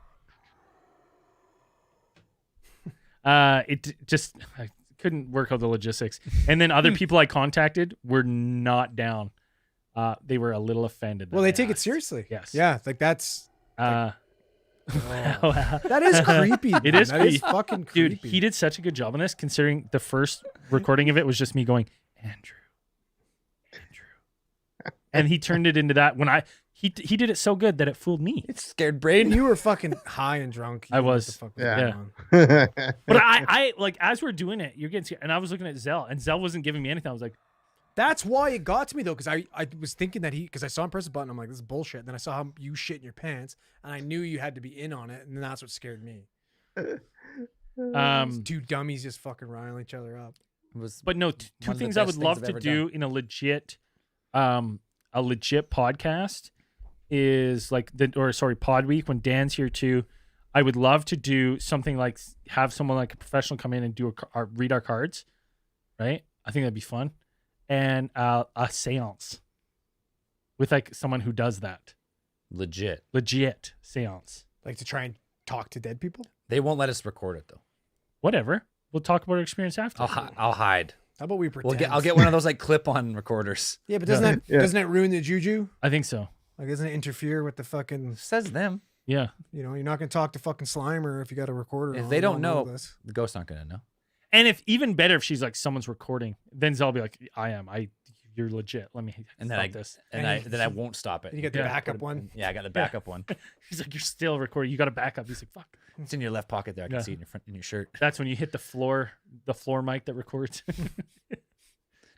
I couldn't work out the logistics. And then other people I contacted were not down. They were a little offended. Well, that they I take it asked. seriously. Yes. Yeah, like that's Uh, that is creepy. It man. is That is creepy. fucking creepy. Dude, he did such a good job on this, considering the first recording of it was just me going, Andrew. And he turned it into that when he did it so good that it fooled me. It's scared And brain. you were fucking high and drunk. You I knew what was. the fuck Yeah. going on. But I like, as we're doing it, you're getting scared. And I was looking at Zell, and Zell wasn't giving me anything. I was like, That's why it got to me though, because I was thinking that because I saw him press the button. I'm like, this is bullshit. And then I saw how you shit in your pants, and I knew you had to be in on it, and then that's what scared me. Two dummies just fucking riling each other up. It was but no, one two of the things I best would things love I've to ever do done. in a legit podcast is like Podweek when Dan's here too. I would love to do something like have someone like a professional come in and do read our cards, right? I think that'd be fun, and a séance with like someone who does that legit. legit séance. Like to try and talk to dead people. They won't let us record it though. Whatever, we'll talk about our experience after. I'll hide. How about we pretend? I'll get one of those like clip-on recorders. Yeah, but doesn't it ruin the juju? I think so. Like, doesn't it interfere with the fucking? Says them. Yeah. You know, you're not gonna talk to fucking Slimer if you got a recorder. If on they don't and all know, this. the ghost's not gonna know. And if even better if she's like someone's recording, then Zell will be like, you're legit. Let me And then stop this. then I won't stop it. You get the Yeah. backup one. Yeah, I got the backup one. He's like, you're still recording. You got to back up. He's like, fuck. It's in your left pocket there. I can Yeah. see it in your shirt. That's when you hit the floor mic that records.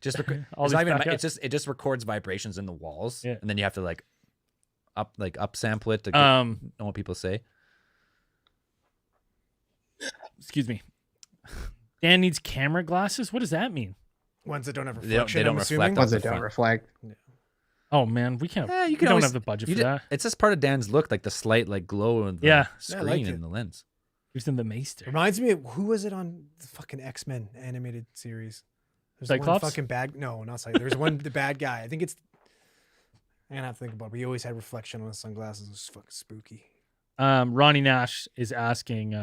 Just All it's these not even. backup. It just records vibrations in the walls, Yeah. and then you have to like upsample it to know what people say? Excuse me. Dan needs camera glasses. What does that mean? Ones that don't have They don't- reflection. they don't I'm reflect assuming. off Ones the that don't front. reflect. Oh man, we can't. Yeah, you we can don't always, have the budget you for did- that. It's just part of Dan's look, like the slight like glow of the Yeah. screen like and it. the lens. He was in the Maester. Reminds me of who was it on the fucking X-Men animated series? There's one Cyclops? fucking bad. No, not Cyclops. There's one the bad guy. I think it's. I'm gonna have to think about it. But he always had reflection on his sunglasses. It was fucking spooky. Ronnie Nash is asking,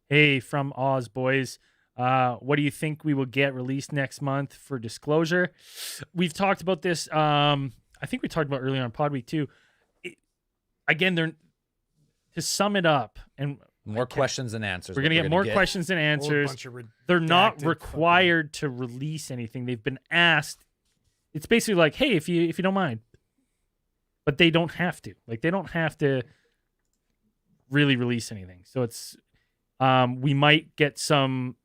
hey, from Oz boys, what do you think we will get released next month for disclosure? We've talked about this. I think we talked about earlier on Podweek too. Again, they're to sum it up, and More questions than answers. we're what gonna get more get. questions than Whole answers. bunch of They're not redacted required to release anything. They've been asked. It's basically like, hey, if you don't mind, but they don't have to. Like they don't have to really release anything. So it's we might get some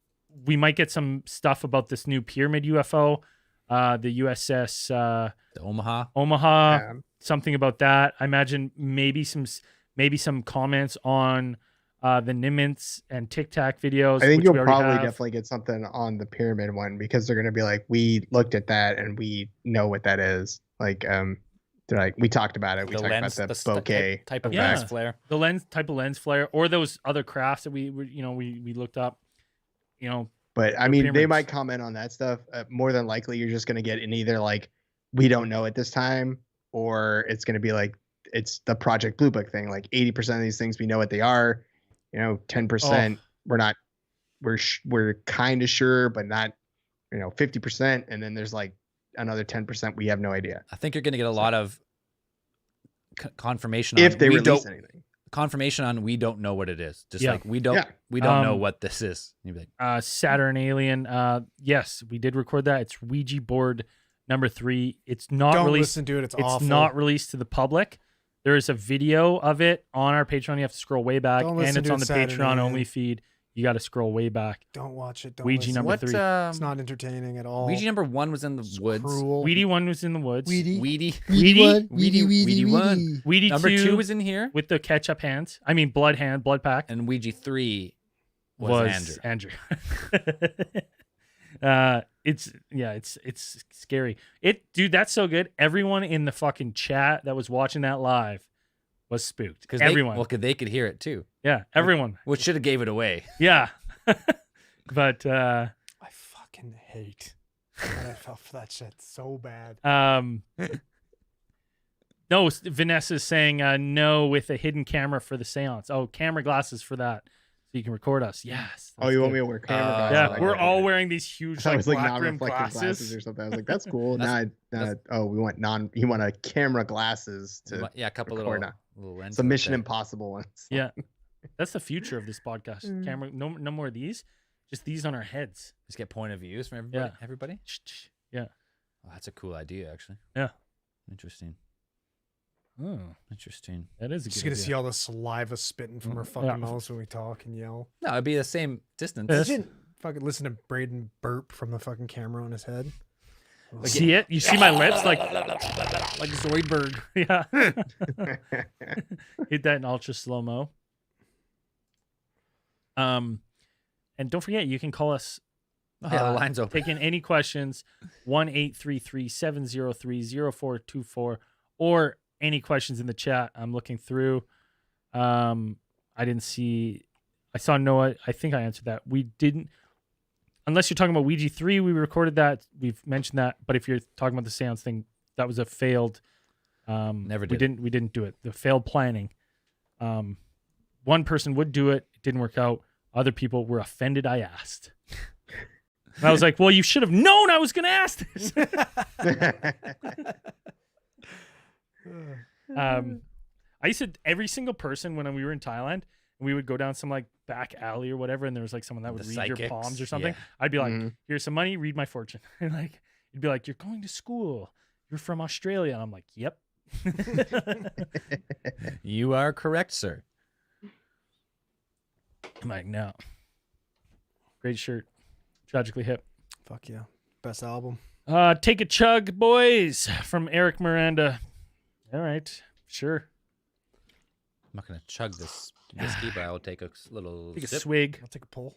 stuff about this new pyramid UFO, the USS The Omaha. Omaha, Yeah. something about that. I imagine maybe some comments on the Nimitz and Tic Tac videos. I think which you'll we already probably have. definitely get something on the pyramid one because they're gonna be like, we looked at that and we know what that is. Like, they're like, we talked about it. We talked about the bokeh type of Yeah. lens flare. the lens flare, or those other crafts that we looked up. But I The mean, they pyramids. might comment on that stuff. More than likely, you're just gonna get in either like, we don't know at this time, or it's gonna be like, it's the Project Blue Book thing. Like 80% of these things we know what they are. 10% we're not. We're kind of sure, but not. 50%, and then there's like another 10% we have no idea I think you're going to get a lot of confirmation if on they we release don't anything. confirmation on we don't know what it is. Just Yeah. like we don't Yeah. know Um, what this is. You'd be like, Saturn Alien. Yes, we did record that. It's Ouija board number 3. It's not Don't released. listen to it. It's It's awful. not released to the public. There is a video of it on our Patreon. You have to scroll way back, Don't and listen it's to on it the Saturday, Patreon man. only feed. You got to scroll way back. Don't watch it. Don't Ouija listen. number what? 3. It's not entertaining at all. Ouija number 1 was in the woods. Cruel. Ouija 1 was in the woods. Weedy. Ouija one. Ouija Number 2 2 was in here, with the ketchup hands. I mean, blood pack. and Ouija 3 was Andrew. It's scary. Dude, that's so good. Everyone in the fucking chat that was watching that live was spooked. Because Everyone. they could hear it too, Yeah, everyone. which should have gave it away. Yeah. But I fucking hate that I fell for that shit so bad. no, Vanessa's saying no with a hidden camera for the seance. Oh, camera glasses for that. So you can record us. Yes. Oh, you want me to wear camera glasses? Yeah, Like we're that. all wearing these huge I was like black rim non-reflective glasses. or something. I was like, that's cool. That's- We want you want a camera glasses to Yeah, a couple record little lenses. some Mission there. Impossible ones. Yeah. That's the future of this podcast. Camera, no more of these. Just these on our heads. Just get point of views from everybody. Yeah. Everybody. Yeah. Oh, that's a cool idea, actually. Yeah. Interesting. Oh, Interesting. that is a Just good gonna idea. see all the saliva spitting from our Yeah. fucking mouths when we talk and yell. No, it'd be the same distance. Yes. Imagine fucking listen to Braden burp from the fucking camera on his head. See it? You see my lips like Zoidberg. yeah. Hit that in ultra slow mo. And don't forget, you can call us. Oh, yeah, the line's open. Take in any questions, 1-833-703-0424, or any questions in the chat. I'm looking through. I didn't see. I saw Noah. I think I answered that. We didn't. Unless you're talking about Ouija 3, we recorded that. We've mentioned that. But if you're talking about the seance thing, that was a failed. Never We did. We didn't do it. The failed planning. One person would do it. It didn't work out. Other people were offended I asked. And I was like, well, you should have known I was going to ask this. I used to, every single person when we were in Thailand, and we would go down some like back alley or whatever, and there was like someone that would The read your psychics, palms or something. yeah. I'd be like, Mhm. here's some money, read my fortune. And like, you'd be like, you're going to school. You're from Australia. And I'm like, yep. You are correct, sir. I'm like, no. Great shirt. Tragically hip. Fuck yeah. Best album. Take a chug, boys, from Eric Miranda. All right, sure. not gonna chug this whiskey, but I'll take a little Take a sip. swig. I'll take a pull.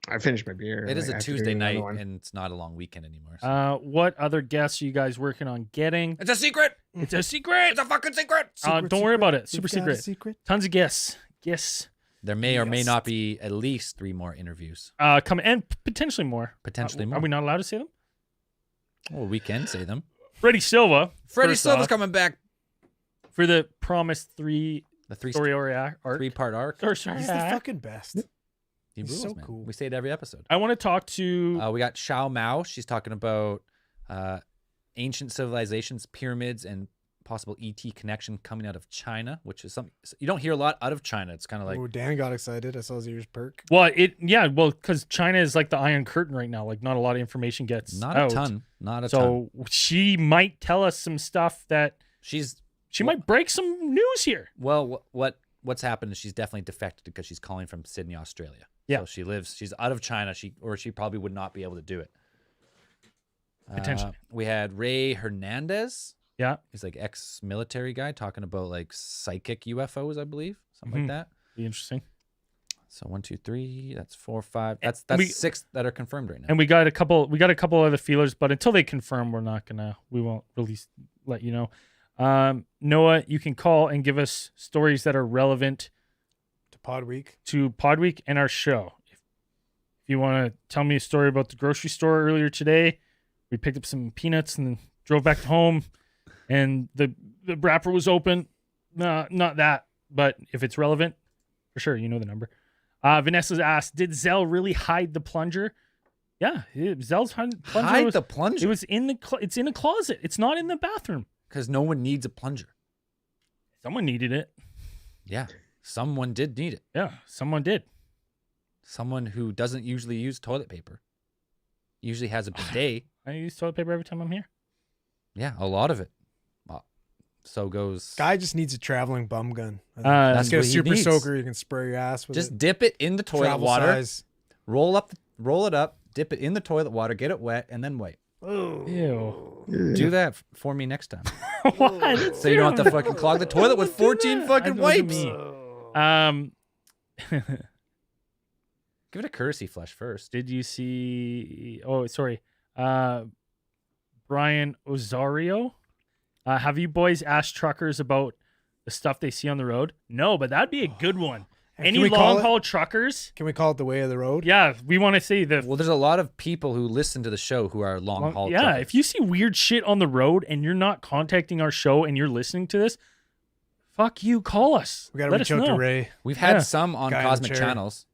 I finished my beer. It is I a have to do Tuesday another night, one. and it's not a long weekend anymore. So. What other guests are you guys working on getting? It's a secret. It's a secret. It's a fucking secret. Don't worry about it. We've Super got a secret. secret. Tons of guests. Yes. There may or may Yes. not be at least 3 more interviews. Come and potentially more. Potentially more. Are we not allowed to say them? Well, we can say them. Freddie Silva. Freddie first Silva's off, coming back. for the promised 3 The story arc. 3-part arc. Or sorry, He's the fucking best. He He's rules, so man. cool. We say it every episode. I want to talk to. We got Xiao Mao. She's talking about ancient civilizations, pyramids, and possible ET connection coming out of China, which is something you don't hear a lot out of China. It's kind of like Oh, Dan got excited. I saw his ears perk. Well, because China is like the Iron Curtain right now. Like, not a lot of information gets not out. a ton. Not a ton. So she might tell us some stuff that she might break some news here. Well, what's happened is she's definitely defected because she's calling from Sydney, Australia. Yeah. So she's out of China. She probably would not be able to do it. Potentially. We had Ray Hernandez. Yeah. He's like ex-military guy talking about like psychic UFOs, I believe, something like that. Be interesting. So 1, 2, 3. That's 4, 5. That's we- 6 that are confirmed right now. And we got a couple other feelers, but until they confirm, we won't release, let you know. Noah, you can call and give us stories that are relevant To Podweek. to Podweek and our show. If you want to tell me a story about the grocery store earlier today, we picked up some peanuts and drove back home, and the wrapper was open. No, not that, but if it's relevant, for sure, you know the number. Vanessa's asked, did Zell really hide the plunger? Yeah, Zell's plunger Hide the plunger? It was it's in a closet. It's not in the bathroom. Because no one needs a plunger. Someone needed it. Yeah. Someone did need it. Yeah, someone did. Someone who doesn't usually use toilet paper. Usually has a bidet. I use toilet paper every time I'm here. Yeah, a lot of it. Well, so goes. Guy just needs a traveling bum gun. I think. That's Just get a what he super needs. soaker. You can spray your ass with Just it. dip it in the toilet Travel water. size. Roll it up. Dip it in the toilet water. Get it wet, and then wipe. Ew. Do that for me next time, What? so you don't have to fucking clog the toilet with 14 fucking wipes. Give it a courtesy flush first. Did you see? Oh, sorry. Brian Ozario. Have you boys asked truckers about the stuff they see on the road? No, but that'd be a good one. Can Any we call long it- haul truckers? Can we call it the way of the road? Yeah, we want to say the Well, there's a lot of people who listen to the show who are long haul. yeah, truckers. if you see weird shit on the road and you're not contacting our show and you're listening to this, fuck you, call us. We got to Let reach us out know. to Ray. We've had Yeah. some on Guy in the Cosmic chair. Channels.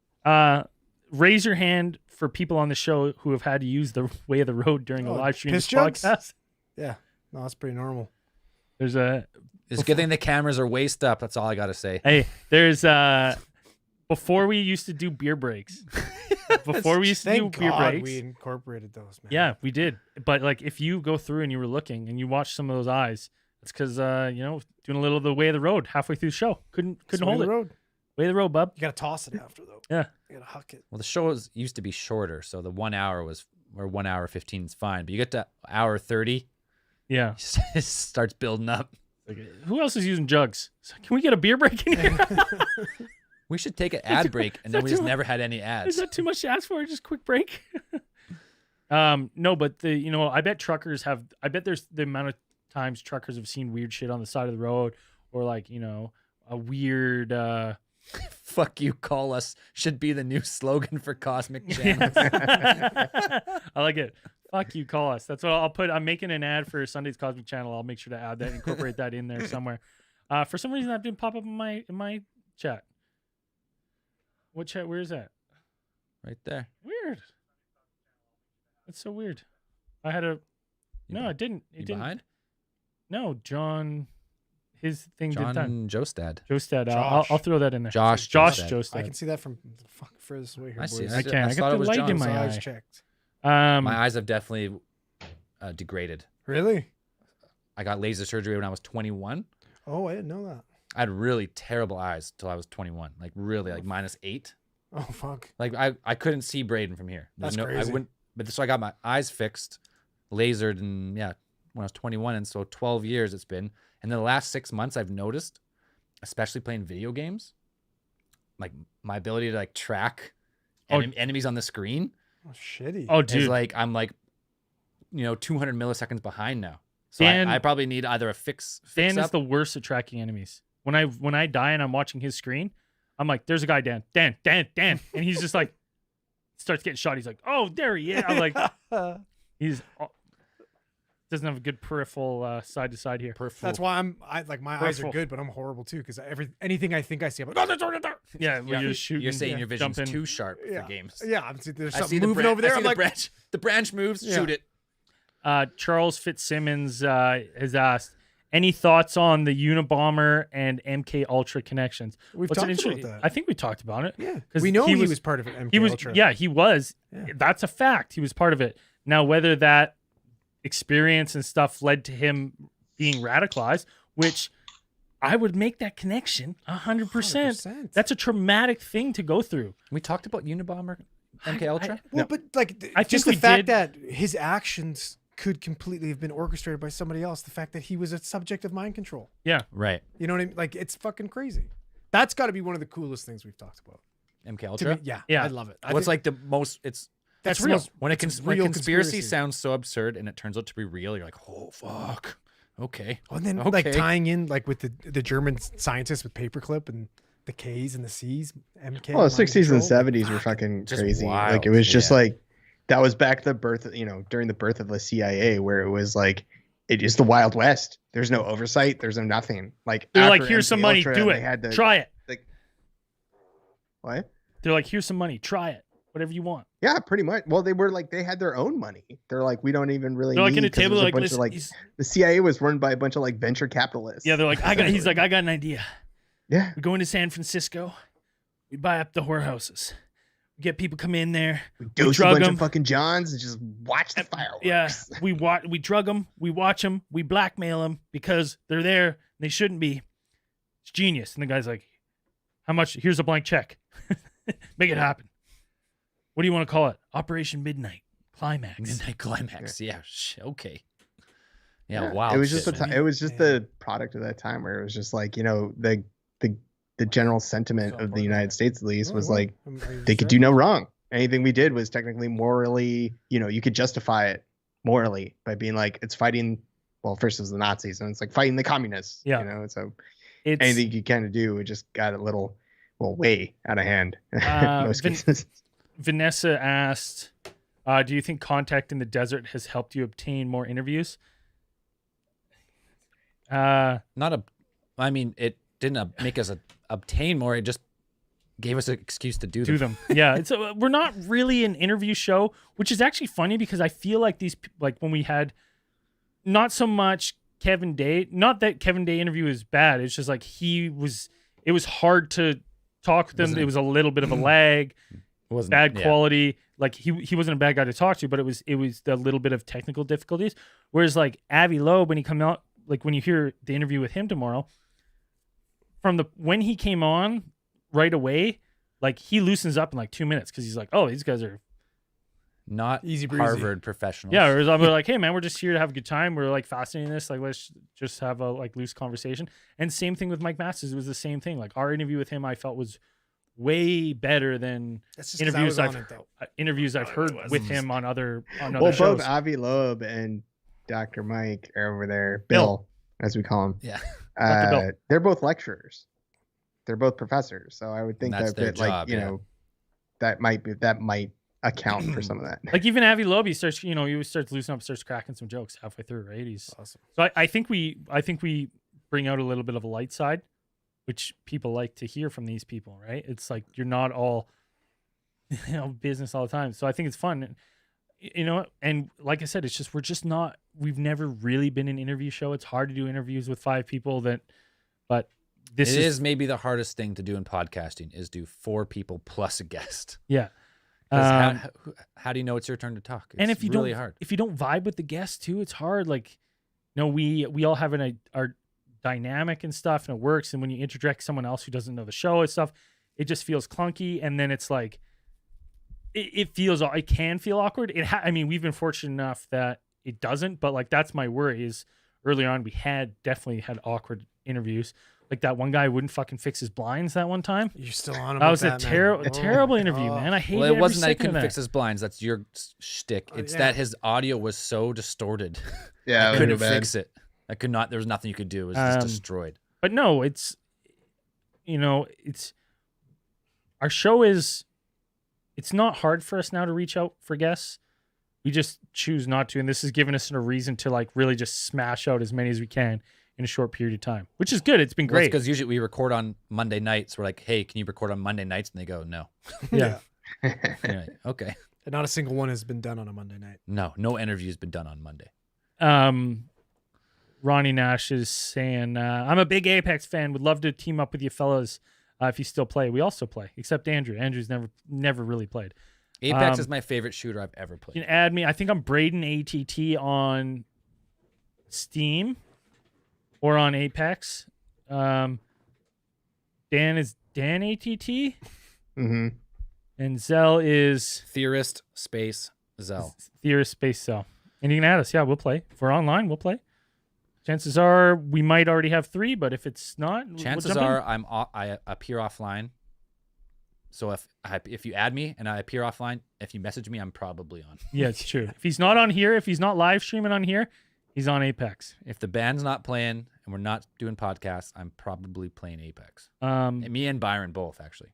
Raise your hand for people on the show who have had to use the way of the road during a Oh, live stream piss this jugs? podcast. Yeah. No, that's pretty normal. There's a It's a good thing the cameras are waist up. That's all I got to say. hey, there's before we used to do beer breaks. Before we used to do Thank beer God breaks. we incorporated those, man. Yeah, we did. But like if you go through and you were looking and you watch some of those eyes, it's because doing a little of the way of the road halfway through the show. Couldn't It's the way hold of it. the road. Way of the road, bub. You got to toss it after, though. Yeah. You got to huck it. Well, the shows used to be shorter, so the 1 hour or 1 hour 15 is fine. But you get to hour 30, Yeah. it starts building up. Like, who else is using jugs? So can we get a beer break in here? We should take an ad break, and then we that just too never had any Is ads. that too much to ask for? Just quick break. No, but I bet truckers have. I bet there's the amount of times truckers have seen weird shit on the side of the road, or like a weird. Fuck you, call us should be the new slogan for Cosmic Channels. I like it. Fuck you, call us. That's what I'll put. I'm making an ad for Sunday's Cosmic Channel. I'll make sure to add that, incorporate that in there somewhere. For some reason, that didn't pop up in my chat. What chat? Where is that? Right there. Weird. That's so weird. I had a. No, it didn't. It You didn't. behind? No, John. His thing did that. John Jostad. Jostad. Josh. I'll throw that in there. Josh Jostad. Jostad. I can see that from the fuck furthest away here, I see. boys. I can. I thought got it the was light in John's. my Eyes eye. checked. My eyes have definitely degraded. Really? I got laser surgery when I was 21. Oh, I didn't know that. I had really terrible eyes till I was 21. Like really, like -8. Oh, fuck. Like I couldn't see Braden from here. That's I crazy. wouldn't. But so I got my eyes fixed, lasered, and yeah, when I was 21, and so 12 years it's been. And then the last 6 months, I've noticed especially playing video games, like my ability to like track Oh. enemies on the screen Oh, shitty. Oh, is dude. like I'm like 200 milliseconds behind now. So Dan- I probably need either a fix Dan is up. the worst at tracking enemies. When I die and I'm watching his screen, I'm like, "There's a guy, Dan, and he's just like, starts getting shot. He's like, "Oh, there he is." I'm like, he's doesn't have a good peripheral side to side here. That's why I like my eyes are Peripheral. good, but I'm horrible too because anything I think I see, I'm like, oh, there's over there. Yeah, when you're shooting. You're saying your vision's jumping. too sharp Yeah. for games. Yeah, there's I see something the moving bran- over there. I see I'm the like, branch. The branch moves. Yeah. Shoot it. Charles Fitzsimmons has asked, any thoughts on the Unabomber and MK Ultra connections? we've What's an talked inter- about that. I think we talked about it. Yeah, 'Cause we know he he was- was part of it. MK He was, Ultra. yeah, he was. Yeah. That's a fact. He was part of it. Now, whether that experience and stuff led to him being radicalized, which I would make that connection 100%. 100%. That's a traumatic thing to go through. We talked about Unabomber, MK Ultra. Well, but like, I think just we the fact did. that his actions could completely have been orchestrated by somebody else. The fact that he was a subject of mind control. Yeah. Right. You know what I mean? Like, it's fucking crazy. That's got to be one of the coolest things we've talked about. MK To Ultra. me, yeah, Yeah. I love it. I What's think like the most? It's that's real. when real conspiracy sounds so absurd and it turns out to be real. You're like, oh fuck. Okay. Oh, and then like Okay. tying in like with the German scientists with paperclip and the K's and the C's, MK. Well, the mind 60s and control. 70s were fucking just crazy. wild. Like it was just Yeah. like that was back the birth, during the birth of the CIA, where it was like it is the Wild West. There's no oversight. There's no nothing. Like They're like, after here's some MK money. Ultra, Do they it. had to- Try it. What? They're like, here's some money. Try it. Whatever you want. Yeah, pretty much. Well, they were like they had their own money. They're like, we don't even really. They're like need, in a 'cause table. there's Like, bunch listen, of, like he's- the CIA was run by a bunch of like venture capitalists. yeah, they're like, he's like, I got an idea. Yeah. We go into San Francisco. We buy up the whorehouses. We get people come in there. We dose a drug bunch them. of fucking Johns and just watch the fireworks. Yeah, we drug them. We watch them. We blackmail them because they're there. And they shouldn't be. It's genius. And the guy's like, how much? Here's a blank check. Make it happen. What do you want to call it? Operation Midnight Climax. Midnight Climax. Yeah. Okay. Yeah. Yeah, Wow. It was just man. it was just Yeah. the product of that time where it was just like the general sentiment So of the important. United States at least Oh, was well, like are you they could sure? do no wrong. Anything we did was technically morally, you could justify it morally by being like it's fighting. Well, first it was the Nazis, and it's like fighting the communists. Yeah. So It's anything you kind of do, it just got a little, way out of hand. in most Vin- cases. Vanessa asked, do you think contact in the desert has helped you obtain more interviews? I mean, it didn't make us obtain more. It just gave us an excuse to do them. Yeah, it's we're not really an interview show, which is actually funny because I feel like like when we had not so much Kevin Day, not that Kevin Day interview is bad. It's just like it was hard to talk with him. Wasn't It it- was a little bit of a lag, Wasn't bad yeah. quality. Like he wasn't a bad guy to talk to, but it was the little bit of technical difficulties. Whereas like Avi Loeb, when he come out, like when you hear the interview with him tomorrow, when he came on right away, like he loosens up in like 2 minutes because he's like, oh, these guys are Not Easy breezy. Harvard professionals. yeah. Whereas I'm like, hey man, we're just here to have a good time. We're like fascinating this. Like let's just have a like loose conversation. And same thing with Mike Masters. It was the same thing. Like our interview with him, I felt was way better than That's just 'cause I was on it, though. interviews I've heard with him on other Well, shows. both Avi Loeb and Dr. Mike are over there. Bill, as we call him. Yeah. Dr. Bill. They're both lecturers. They're both professors. So I would think That's that their bit, like, job, yeah. that might account for some of that. Like even Avi Loeb, he starts loosening up, starts cracking some jokes halfway through, right? He's Awesome. so I think we bring out a little bit of a light side, which people like to hear from these people, right? It's like you're not all business all the time. So I think it's fun. And like I said, it's just we've never really been an interview show. It's hard to do interviews with 5 people but this It is maybe the hardest thing to do in podcasting is do 4 people plus a guest. yeah. 'Cause how do you know it's your turn to talk? It's And if you really don't, hard. if you don't vibe with the guests too, it's hard. Like, we all have our dynamic and stuff, and it works. And when you interject someone else who doesn't know the show and stuff, it just feels clunky. And then it's like, it can feel awkward. I mean, we've been fortunate enough that it doesn't, but like that's my worry is earlier on we definitely had awkward interviews Like that one guy wouldn't fucking fix his blinds that one time. You're still on. That was about a man. Oh, terrible interview, man. I hated Well, it wasn't that he every second couldn't of fix his blinds. That's your shtick. It's yeah. that his audio was so distorted. Yeah, I it was couldn't real bad. fix it. I could not. There was nothing you could do. It was just destroyed. But no, it's our show is. It's not hard for us now to reach out for guests. We just choose not to, and this has given us a reason to like really just smash out as many as we can in a short period of time, which is good. It's been great. Because usually we record on Monday nights. We're like, hey, can you record on Monday nights? And they go, no. Yeah. And you're like, okay. And not a single one has been done on a Monday night. No interview has been done on Monday. Ronnie Nash is saying, I'm a big Apex fan. Would love to team up with you fellas if you still play. We also play, except Andrew. Andrew's never really played. Apex is my favorite shooter I've ever played. You can add me. I think I'm Braden ATT on Steam or on Apex. Dan is Dan ATT. Mm-hmm. And Zell is Theorist space Zell. Theorist Space Cell. And you can add us. Yeah, we'll play. If we're online, we'll play. Chances are we might already have 3, but if it's not, Chances we'll are I appear offline. So if you add me and I appear offline, if you message me, I'm probably on. Yeah, it's true. If he's not on here, if he's not live streaming on here, he's on Apex. If the band's not playing and we're not doing podcasts, I'm probably playing Apex. Me and Byron both, actually.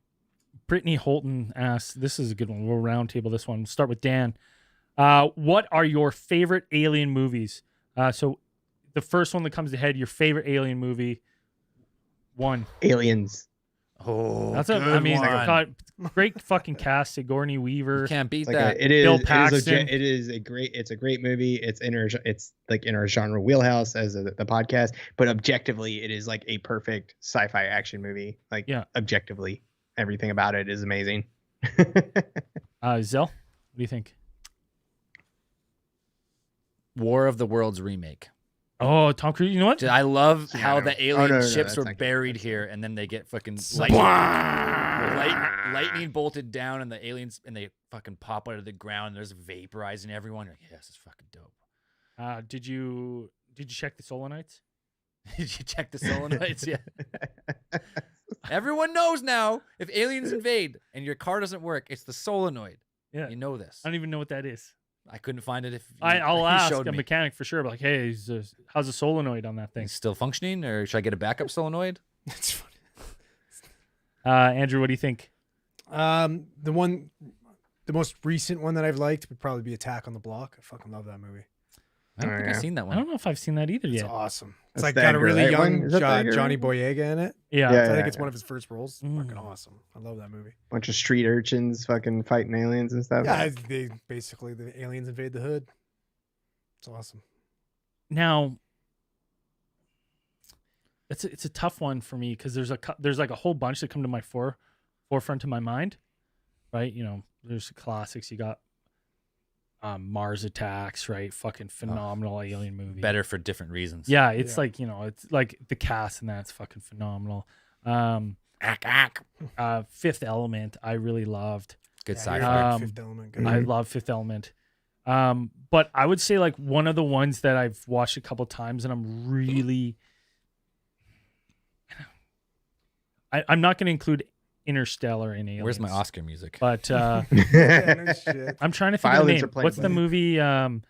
Brittany Holton asks, this is a good one. We'll roundtable this one. We'll start with Dan. What are your favorite Alien movies? So the first one that comes to head, your favorite Alien movie. 1. Aliens. Oh, That's one. God, great fucking cast. Sigourney Weaver. You can't beat Like that. Bill Paxton. It's a great movie. It's like in our genre wheelhouse as the podcast, but objectively, it is like a perfect sci-fi action movie. Like, Yeah. objectively, everything about it is amazing. Zell, what do you think? War of the Worlds remake. Oh, Tom Cruise. You know what? Dude, I love how no. the Oh, alien no, ships that's were not good. buried here, and then they get fucking lightning bolted down, and the aliens and they fucking pop out of the ground. And there's vaporizing everyone. You're like, yes, it's fucking dope. Did you check the solenoids? Did you check the solenoids? Yeah. Everyone knows now if aliens invade and your car doesn't work, it's the solenoid. Yeah. You know this. I don't even know what that is. I couldn't find it. If I'll you ask showed a me. mechanic for sure. But like, hey, how's the solenoid on that thing? It's still functioning, or should I get a backup solenoid? It's funny. Andrew, what do you think? The most recent one that I've liked would probably be Attack on the Block. I fucking love that movie. I don't think I've seen that I one. don't know if I've seen that either It's yet. awesome. It's That's like the got a Edgar really Wright one? young Is that the Edgar Johnny Wright? Boyega in it. Yeah. Yeah. I think it's one of his first roles. It's fucking awesome. I love that movie. Bunch of street urchins fucking fighting aliens and stuff. Yeah, the aliens invade the hood. It's awesome. Now, it's a tough one for me because there's like a whole bunch that come to my forefront to my mind, right? You know, there's the classics. You got Mars Attacks, right? Fucking phenomenal alien movie. Better for different reasons. Yeah, it's like, you know, it's like the cast and that's fucking phenomenal. Fifth Element, I really loved. Good Yeah, sci-fi. you're right. Fifth Element. Good. I love Fifth Element. But I would say like one of the ones that I've watched a couple times and I'm really, I'm not going to include Interstellar in Aliens. Where's my Oscar music? But Yeah, no shit. I'm trying to think of the Violence name. are played What's the by- movie? You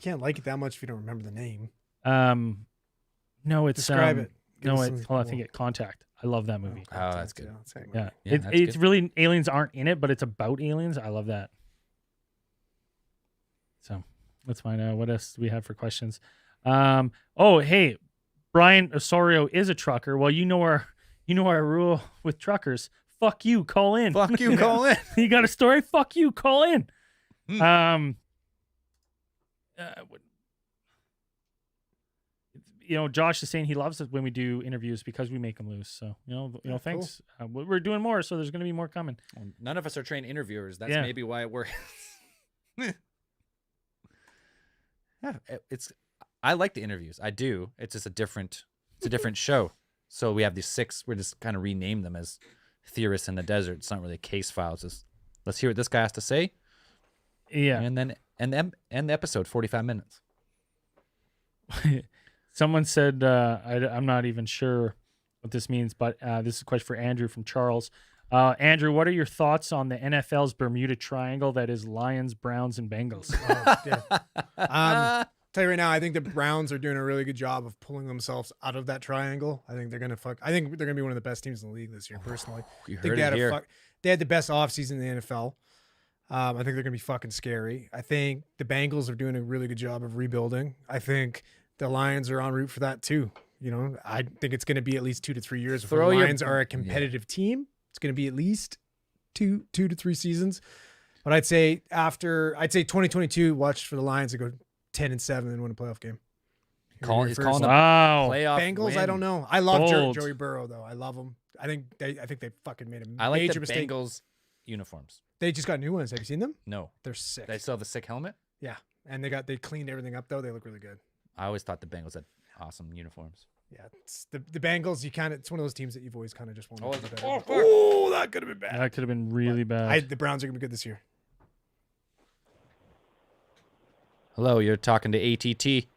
can't like it that much if you don't remember the name. No, it's Describe it. Give No, us it's some- I think it Contact. I love that movie. Oh, that's good. Yeah, it's a good Yeah, movie. Yeah, that's it's good. really aliens aren't in it, but it's about aliens. I love that. So let's find out what else do we have for questions. Oh, hey, Brian Osorio is a trucker. Well, you know our rule with truckers. Fuck you, call in. Fuck you, call in. You got a story? Fuck you, call in. You know, Josh is saying he loves it when we do interviews because we make him lose. So, Yeah, thanks. We're doing more, so there's going to be more coming. Well, none of us are trained interviewers. That's Yeah. maybe why it works. Yeah, I like the interviews. I do. It's just a different show. So we have these 6. We're just kind of rename them as Theorists in the Desert. It's not really case files. It's let's hear what this guy has to say, Yeah. and then end the episode 45 minutes. Someone said, I'm not even sure what this means, but this is a question for Andrew from Charles. Andrew, what are your thoughts on the NFL's Bermuda Triangle that is Lions, Browns, and Bengals? Tell you right now, I think the Browns are doing a really good job of pulling themselves out of that triangle. I think they're gonna be one of the best teams in the league this year, personally. You I think heard it here. they had the best offseason in the NFL. I think they're gonna be fucking scary. I think the Bengals are doing a really good job of rebuilding. I think the Lions are en route for that too. You know, I think it's gonna be at least 2 to 3 years before the Lions are a competitive team. It's gonna be at least two to 3 seasons. But I'd say 2022, watch for the Lions to go 10-7 and win a playoff game. He's calling the Wow. playoff Bengals. win. I don't know. I love Bold. Joey Burrow though. I love him. I think they fucking made a I like major the mistake. Bengals uniforms. They just got new ones. Have you seen them? No, They're sick. they still have the sick helmet. Yeah, and they cleaned everything up though. They look really good. I always thought the Bengals had awesome uniforms. Yeah, it's the Bengals. It's one of those teams that you've always kind of just wanted to be better. fuck. Oh, that could have been bad. That could have been really bad. The Browns are gonna be good this year. Hello, you're talking to ATT.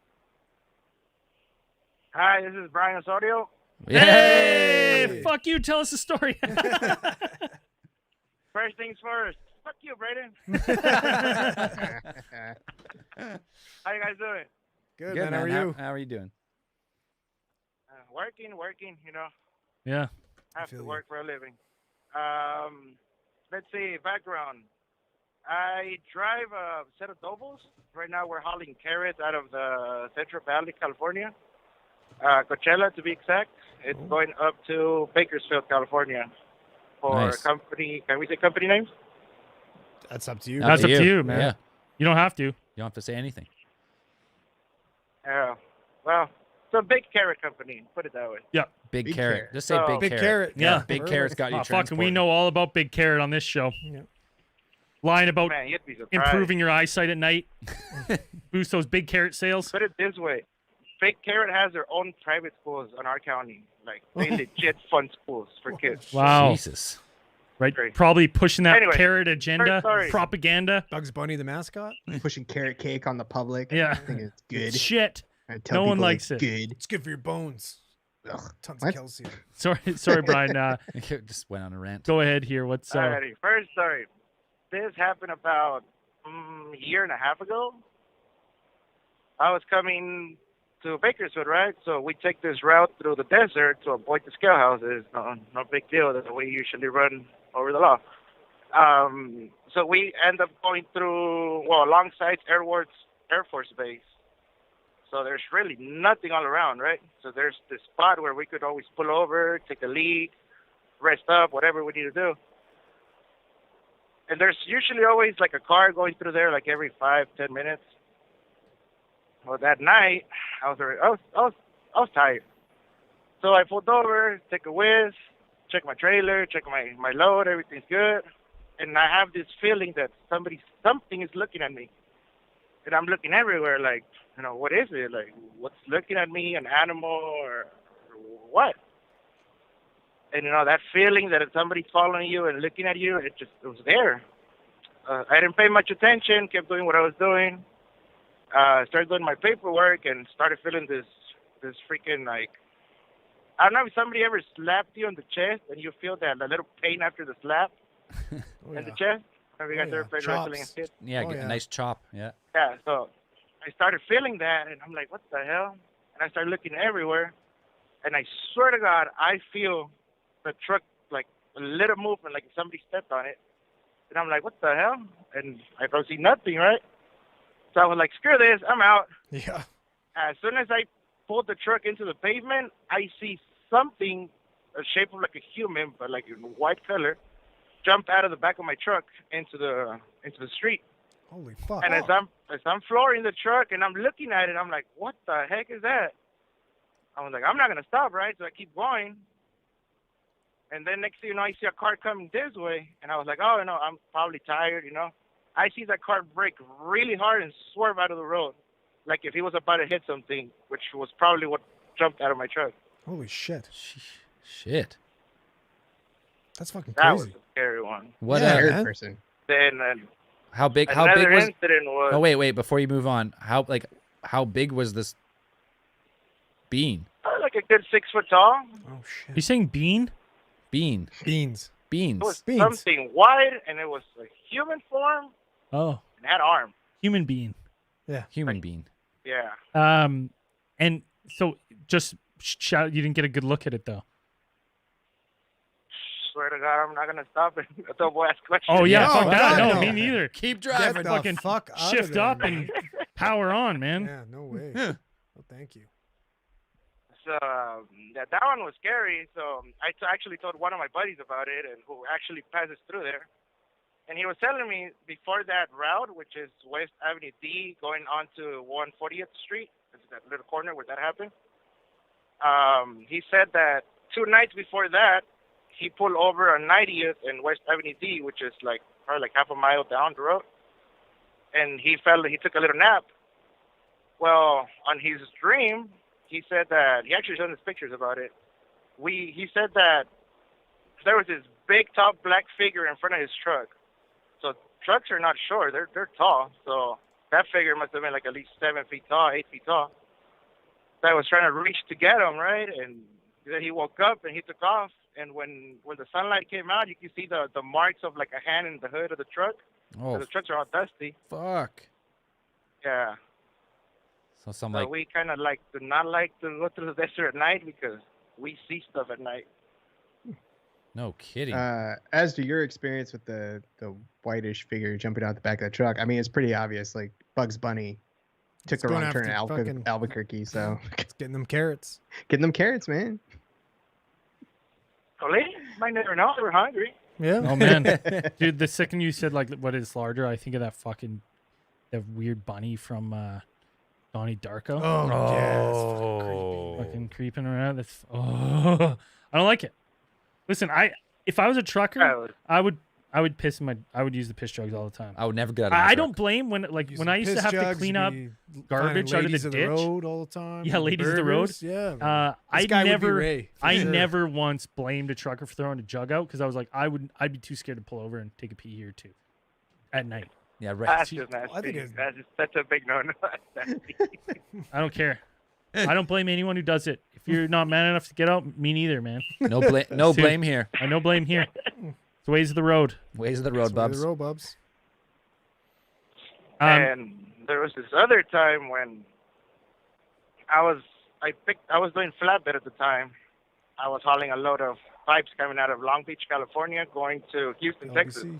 Hi, this is Brian Osorio. Hey, fuck you. Tell us a story. First things first. Fuck you, Brayden. How you guys doing? Good, Good, man. How are you? How are you doing? Working, you know. Yeah. Have feel to you. work for a living. Let's see, background. I drive a set of doubles. Right now we're hauling carrots out of the Central Valley, California. Coachella, to be exact. It's going up to Bakersfield, California for Nice. a company. Can we say company names? That's up to you. That's up to you, man. Yeah, You don't have to. you don't have to say anything. Well, it's a big carrot company, put it that way. Big, Big carrot. carrot. Just say Oh. big, Big carrot. carrot. Yeah. Big carrot's got you Oh, fucking, we transported. know all about Big Carrot on this show. Yeah. Lying about Man, you'd be surprised. improving your eyesight at night. Boost those Big Carrot sales. Put it this way. Big Carrot has their own private schools in our county. Like, they legit fund schools for kids. Wow. Jesus. Right? Great. Probably pushing that Anyway, carrot agenda, sorry. propaganda. Bugs Bunny, the mascot. Pushing carrot cake on the public. Yeah. I think it's good. Shit. I tell No one people likes it's it. Good. It's good for your bones. Ugh. Tons What? of calcium. Sorry, Brian. Just went on a rant. Go ahead here. What's Alrighty. First story. This happened about a year and a half ago. I was coming to Bakersfield, right? So we take this route through the desert to avoid the scale houses. No big deal. That's the way you usually run over the law. So we end up going through, alongside Air Force Base. So there's really nothing all around, right? So there's this spot where we could always pull over, take a leak, rest up, whatever we need to do. And there's usually always like a car going through there like every 5-10 minutes. Well, that night I was tired, so I pulled over, take a whiz, check my trailer, check my load, everything's good, and I have this feeling that something is looking at me, and I'm looking everywhere, like, what is it? Like, what's looking at me? An animal or what? And that feeling that somebody's following you and looking at you, it was there. I didn't pay much attention, kept doing what I was doing. Started doing my paperwork and started feeling this freaking, like, I don't know if somebody ever slapped you on the chest and you feel that a little pain after the slap in the chest. Have you guys ever played wrestling as kids? Yeah, Oh, get a yeah. nice chop. Yeah. Yeah, so I started feeling that, and I'm like, what the hell? And I started looking everywhere, and I swear to God, I feel the truck, like, a little movement, like somebody stepped on it. And I'm like, what the hell? And I don't see nothing, right? So I was like, screw this, I'm out. Yeah. As soon as I pulled the truck into the pavement, I see something, a shape of like a human, but like in white color, jump out of the back of my truck into the street. Holy fuck. And as I'm flooring the truck and I'm looking at it, I'm like, what the heck is that? I was like, I'm not gonna stop, right? So I keep going. And then next thing you know, I see a car coming this way, and I was like, oh, I'm probably tired, I see that car brake really hard and swerve out of the road, like if he was about to hit something, which was probably what jumped out of my truck. Holy shit. Shit. That's fucking That was crazy. a scary one. What? Yeah, Third man. person. Then How big? How another big was? incident was. Oh wait. Before you move on, how big was this bean? Like like a good 6 foot tall. Oh You shit. saying bean? Bean. Beans. Beans. It was Beans. something wide, and it was a human form Oh, and had arms. human bean. Human bean. Yeah. And so just shout. You didn't get a good look at it though. Swear to God, I'm not gonna stop it. A double ask question. Oh yeah, No, fuck that. God, No, no. me neither. Keep Get driving. the fucking fuck out Shift of there, up man. and power on, man. Yeah, no way. Yeah. Oh, thank you. So that one was scary. So I actually told one of my buddies about it, and who actually passes through there. And he was telling me before that route, which is West Avenue D, going on to 140th Street, it's that little corner where that happened. He said that 2 nights before that, he pulled over on 90th and West Avenue D, which is like probably like half a mile down the road, and he took a little nap. Well, on his dream, he said that he actually showed us pictures about it. He said that there was this big, tall, black figure in front of his truck. So trucks are not short; they're tall. So that figure must have been like at least 7 feet tall, 8 feet tall. That was trying to reach to get him, right? And then he woke up and he took off. And when the sunlight came out, you could see the marks of like a hand in the hood of the truck. Oh, The trucks are all dusty. fuck. Yeah. So some So like we kind of like do not like to go through the desert at night because we see stuff at night. no kidding. As to your experience with the whitish figure jumping out the back of the truck, I mean, it's pretty obvious. Like Bugs Bunny took It's the going wrong turn after at fucking- Albuquerque, so It's getting them carrots. getting them carrots, man. Really? Might never know. We're hungry. Yeah. Oh man, dude. The second you said like what is larger, I think of that weird bunny from Donnie Darko. Oh, yeah. It's fucking Oh. creepy. Fucking creeping around. That's I don't like it. Listen, if I was a trucker, Oh, I would use the piss jugs all the time. I would never get out of my I truck. don't blame when Using I used to piss have to jugs, clean you'd up be garbage finding out of the ladies ditch. road all the time. Yeah, and ladies of the road. burgers. Yeah. man. I This guy would be never Ray, for I sure. never once blamed a trucker for throwing a jug out because I was like I'd be too scared to pull over and take a pee here too at night. Yeah, right. that's See, just nasty. I think it's- That's a big no-no. That's nasty. I don't care. I don't blame anyone who does it. If you're not man enough to get out, me neither, man. No blame. No Dude. blame here. I no blame here. It's the ways of the road. Ways of the That's road, why bubs. The road bubs. And there was this other time when I was doing flatbed at the time. I was hauling a load of pipes coming out of Long Beach, California, going to Houston, Texas. LBC.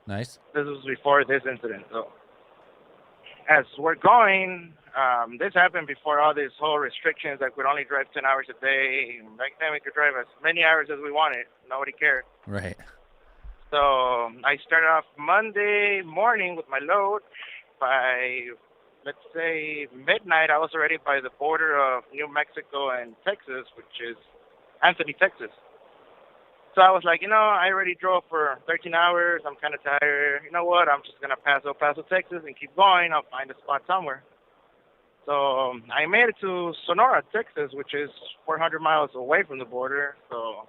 Nice. This was before this incident. So as we're going, this happened before all these whole restrictions that we could only drive 10 hours a day. Back then we could drive as many hours as we wanted. Nobody cared. Right. So I started off Monday morning with my load. By, let's say, midnight, I was already by the border of New Mexico and Texas, which is Anthony, Texas. So I was like, I already drove for 13 hours. I'm kind of tired. You know what? I'm just going to pass El Paso, Texas, and keep going. I'll find a spot somewhere. So I made it to Sonora, Texas, which is 400 miles away from the border. So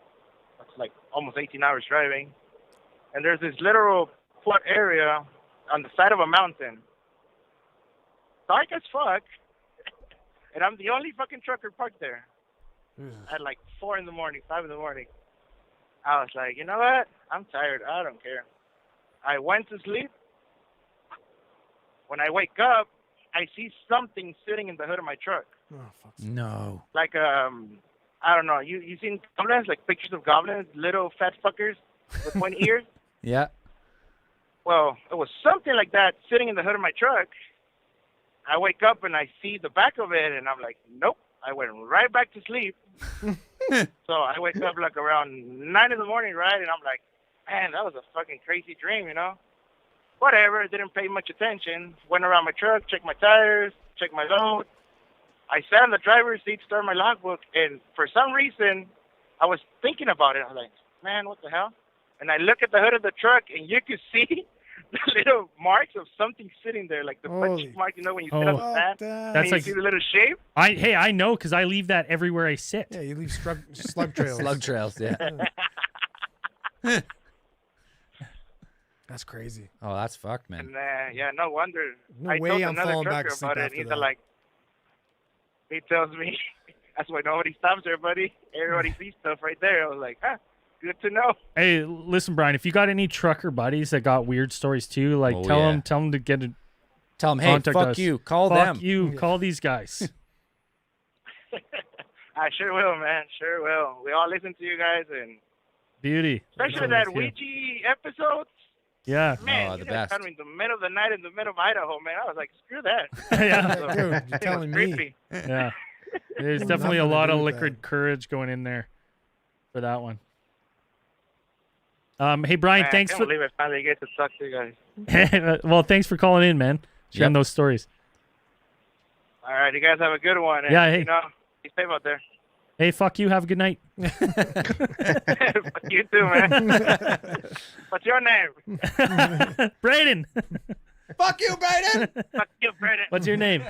that's like almost 18 hours driving. And there's this little flat area on the side of a mountain. Dark as fuck. And I'm the only fucking trucker parked there at like 4 in the morning, 5 in the morning. I was like, you know what? I'm tired. I don't care. I went to sleep. When I wake up, I see something sitting in the hood of my truck. Oh, fuck. No. Like, I don't know. You seen goblins, like pictures of goblins, little fat fuckers with pointy ears? Yeah. Well, it was something like that sitting in the hood of my truck. I wake up and I see the back of it, and I'm like, nope. I went right back to sleep. So I wake up like around 9 in the morning, right? And I'm like, man, that was a fucking crazy dream, Whatever, didn't pay much attention. Went around my truck, checked my tires, checked my load. I sat in the driver's seat, started my logbook, and for some reason, I was thinking about it. I was like, man, what the hell? And I look at the hood of the truck, and you could see the little marks of something sitting there, like the Holy punch mark, when you sit on the Fuck sand. that. That's And like- you see the little shape. I know because I leave that everywhere I sit. Yeah, you leave slug trails. Slug trails. Yeah. That's crazy. Oh, that's fucked, man. And yeah, no wonder. No I way told I'm another falling back trucker to sleep about it. after He's that. like, he tells me, That's why nobody stops there, buddy. Everybody sees stuff right there. I was like, good to know. Hey, listen, Brian, if you got any trucker buddies that got weird stories too, like Oh, tell yeah. them to get it. Tell them, hey, Contact fuck us. you. Call Fuck them. you. Call these guys. I sure will, man. Sure will. We all listen to you guys, and Beauty. especially that Ouija episode. Yeah. Man, the you guys best. found me in the middle of the night in the middle of Idaho, man. I was like, screw that. Yeah. So, Dude, you're it was telling me. creepy. Yeah. There's Nothing definitely a to lot do of with liquid that. courage going in there for that one. Hey Brian, Man, thanks I for can't believe I finally get to talk to you guys. well, thanks for calling in, man. Sharing those stories. All right, you guys have a good one. And, Yeah, hey. You know, be safe out there. Hey, fuck you. Have a good night. Fuck you too, man. What's your name? Brayden. Fuck you, Brayden. Fuck you, Brandon. What's your name?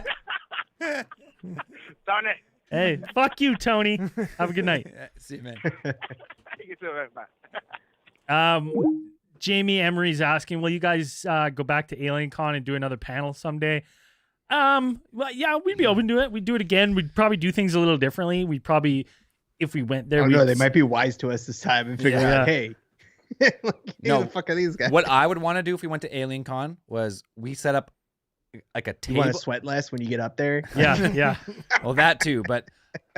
Tony. Hey, fuck you, Tony. Have a good night. See you, man. You too, man. Bye. Jamie Emery's asking, will you guys go back to AlienCon and do another panel someday? Well, yeah, we'd be open to it. We'd do it again. We'd probably do things a little differently. We'd probably, if we went there, Oh we'd no, they might be wise to us this time and figure Yeah. out, hey, like, who No. the fuck are these guys? What I would want to do if we went to AlienCon was we set up like a You want table. to sweat less when you get up there? Yeah, yeah. Well, that too, but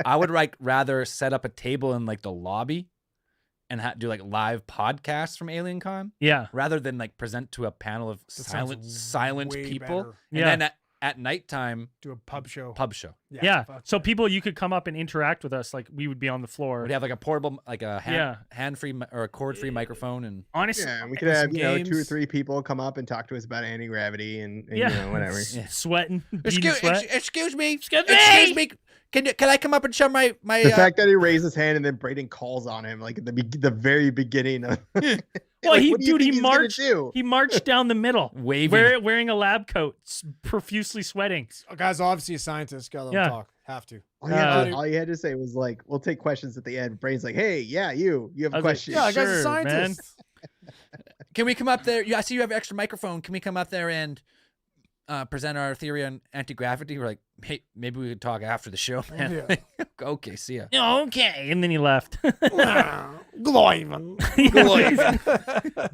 I would like rather set up a table in like the lobby and do like live podcasts from AlienCon Yeah. rather than like present to a panel of sounds silent way people. better. And Yeah. then at nighttime, Do a pub show. pub show. Yeah. fuck So that. people, you could come up and interact with us. Like we would be on the floor. We'd have like a portable, like a Yeah. hand-free or a cord-free microphone, and Honestly, Yeah, we And could have some 2 or games. 3 people come up and talk to us about anti-gravity and Yeah. you know, whatever. Yeah. sweating, beating sweat. excuse me, Excuse me. Can I come up and show my The fact that he raised his hand and then Braden calls on him like at the very beginning of. Well, Like, he, what do you dude, think he he's gonna marched. do? He marched down the middle, waving? wearing a lab coat, profusely sweating. A guy's obviously a scientist. Gotta let him Yeah. talk. Have to. All you had to say was like, "We'll take questions at the end." Braden's like, "Hey, yeah, you have I a was like, question." Yeah, a guy's a Sure, man. scientist. Can we come up there? Yeah, I see you have an extra microphone. Can we come up there and present our theory on anti-gravity? We're like, hey, maybe we could talk after the show, man. Yeah. Okay, see ya. Okay, and then he left. Gloiman.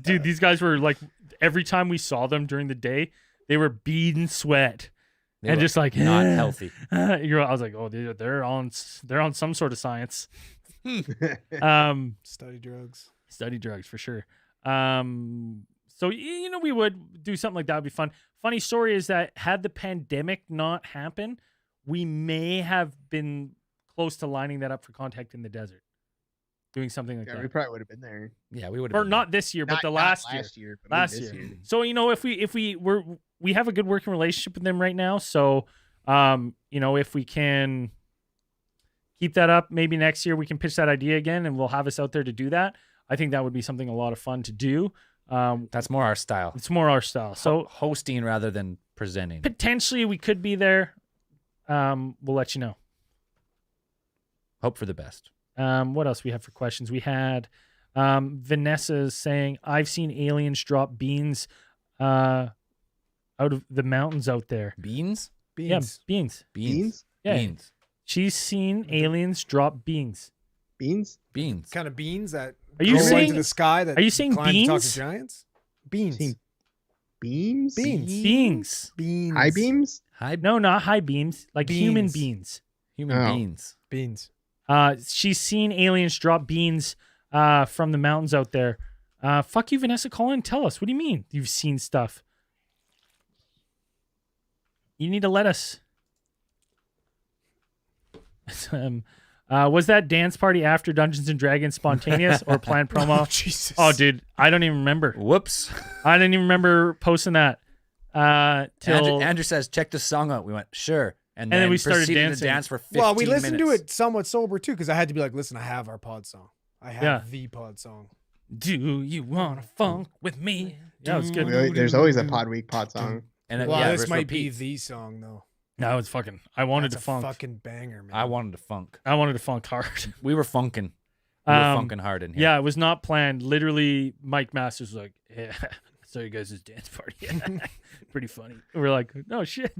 Dude, these guys were like, every time we saw them during the day, they were beading sweat They and look just like not healthy. I was like, oh, they're on some sort of science. Study drugs. Study drugs for sure. So you know, we would do something like that. Would be fun. Funny story is that had the pandemic not happened, we may have been close to lining that up for Contact in the Desert, doing something like Yeah, that. we probably would have been there. Yeah, we would Or have. not this year, but the last year. but Last maybe this year. So you know, if we have a good working relationship with them right now. So you know, if we can keep that up, maybe next year we can pitch that idea again, and we'll have us out there to do that. I think that would be something a lot of fun to do. That's more our style. It's more our style. So Hosting rather than presenting. potentially we could be there. We'll let you know. Hope for the best. What else we have for questions? We had Vanessa saying, I've seen aliens drop beans out of the mountains out there. Beans? Beans. Yeah, beans. Beans? Yeah. Beans. She's seen aliens drop beans. Beans? Beans. Kind of beans that Are you go into saying- the sky that are you saying climb to talk to beans? giants? Beans. Seen Beams? Beans. Beans. Beans. High beams? Hi, No, not high beams, like human Beans. beans. human Oh. beans. Beans. She's seen aliens drop beans from the mountains out there. Fuck you, Vanessa. Call in. Tell us. What do you mean you've seen stuff? You need to let us. Was that dance party after Dungeons and Dragons spontaneous or planned Oh, promo? Jesus. Oh, dude, I don't even remember. Whoops. I didn't even remember posting that. Till Andrew says, check the song out. We went, sure. And then then we started proceeded dancing. to dance for 15 Well, we listened to minutes. it somewhat sober too, because I had to be like, listen, I have our pod song. I have Yeah. the pod song. do you wanna funk with me? Yeah, it was good. There's always a Podweek pod song. And then, Well, yeah, this verse might be repeat. the song though. No, it was fucking. I wanted That's to funk. a fucking banger, man. I wanted to funk. I wanted to funk hard. We were funking. We were funking hard in here. Yeah, it was not planned. Literally, Mike Masters was like, "Yeah, I saw you guys' dance party. Pretty funny." We're like, "No shit."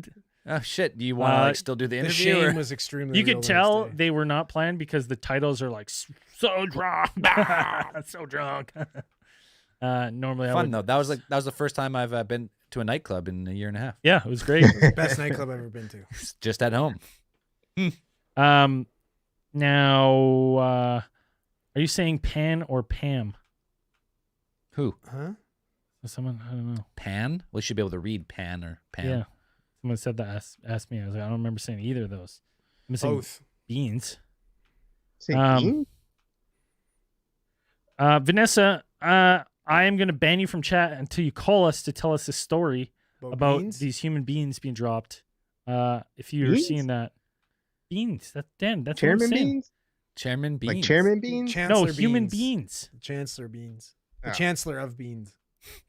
Oh shit! Do you want to like still do the The interview? shame or- was extremely. You real could the tell next day. they were not planned because the titles are like so drunk, so drunk. Normally I Fun would. though. That was the first time I've been to a nightclub in a year and a half. Yeah, it was great. Best nightclub I've ever been to. Just at home. Now, are you saying Pan or Pam? Who? Huh? Someone, I don't know. Pan? Well, you should be able to read Pan or Pam. Yeah, someone said that. Asked me. I was like, I don't remember saying either of those. I'm missing Both. beans. Say Um, bean? Vanessa, I am going to ban you from chat until you call us to tell us a story about beans? these human beings being dropped. If you're Beans? seeing that. Beans. That's Dan. That's what I'm Chairman saying. beans? Chairman Beans. Like chairman beans? Chancellor No, human beans. beans. The Chancellor beans. The Oh. Chancellor of beans.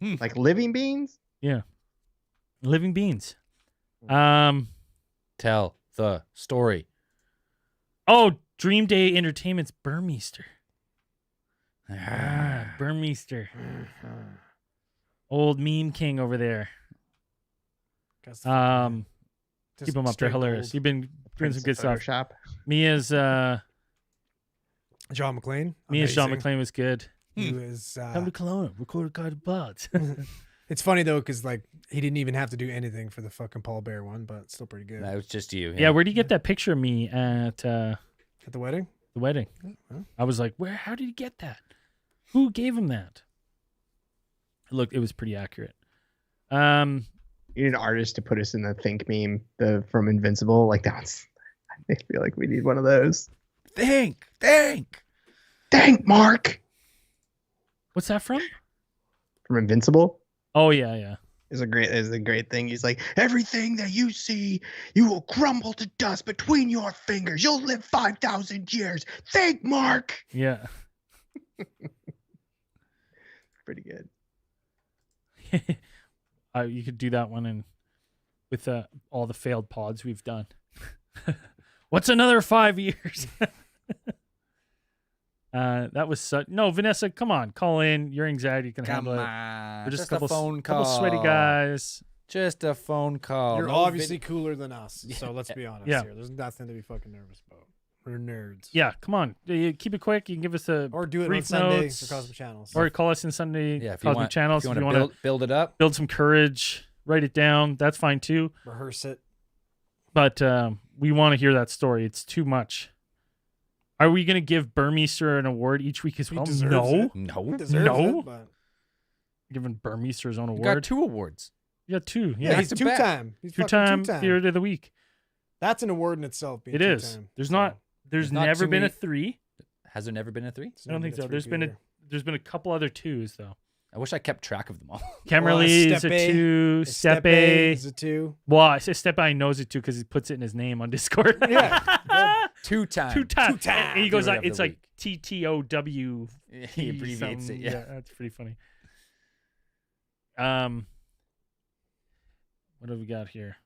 Like living beans? Yeah. Living beans. Tell the story. Oh, Dream Day Entertainment's Burmeister. Burmeister. Old meme king over there. Got some- just Keep them up. They're straight hilarious. gold. You've been doing some Prince good of stuff. Photoshop. Mia's John McClane. Sean amazing. McClane was good. He was. Come to Kelowna, record a card of pods. It's funny though, because like he didn't even have to do anything for the fucking Paul Bear one, but it's still pretty good. That was just you. Yeah, where'd you get that picture of me at At the wedding. the wedding? Huh? I was like, where? How did he get that? Who gave him that? Look, it was pretty accurate. You need an artist to put us in the Think meme from Invincible. Like that one's. I feel like we need one of those. Think. Thank Mark What's that from? from Invincible. Oh yeah. Is a great thing. He's like, everything that you see, you will crumble to dust between your fingers. You'll live 5,000 years. Thank Mark. Yeah. Pretty good. You could do that one and with all the failed pods we've done. What's another 5 years? That was such. No, Vanessa, come on, call in. Your anxiety can Come handle it. on. We're just a phone call. couple sweaty guys. Just a phone call. You're No obviously cooler than us, so let's be honest Yeah. here. There's nothing to be fucking nervous about. We're nerds. Yeah, come on. You keep it quick. You can give us a Or do it on brief Sunday notes, for Cosmic Channels. or call us in Sunday. Yeah, if you Cosmic want, channels. if you want to build it up. build some courage, write it down. That's fine too. Rehearse it. But we want to hear that story. It's too much. Are we going to give Burmeister an award each week as He well? deserves No. it. No. Deserves No. it, but Giving Burmeister his own You award. got 2 awards. You got 2. yeah, Yeah. he's Back to back. two-time. He's fucking Two-time two-time. Theater of the Week. That's an award in itself. Being It is. two-time, There's so not. There's There's not never too been a many- 3. Has there never been a 3? it's I don't never think been so. a There's been a couple other 2s though. I wish I kept track of them all. Camerly is Step a A. 2. Step Step A A. is a 2. Well, I say Step A. I knows it too because he puts it in his name on Discord. Yeah, 2 times. 2 times. Two-time. And he goes Theater like of it's the like TTOW. He abbreviates it. Yeah. That's pretty funny. What have we got here?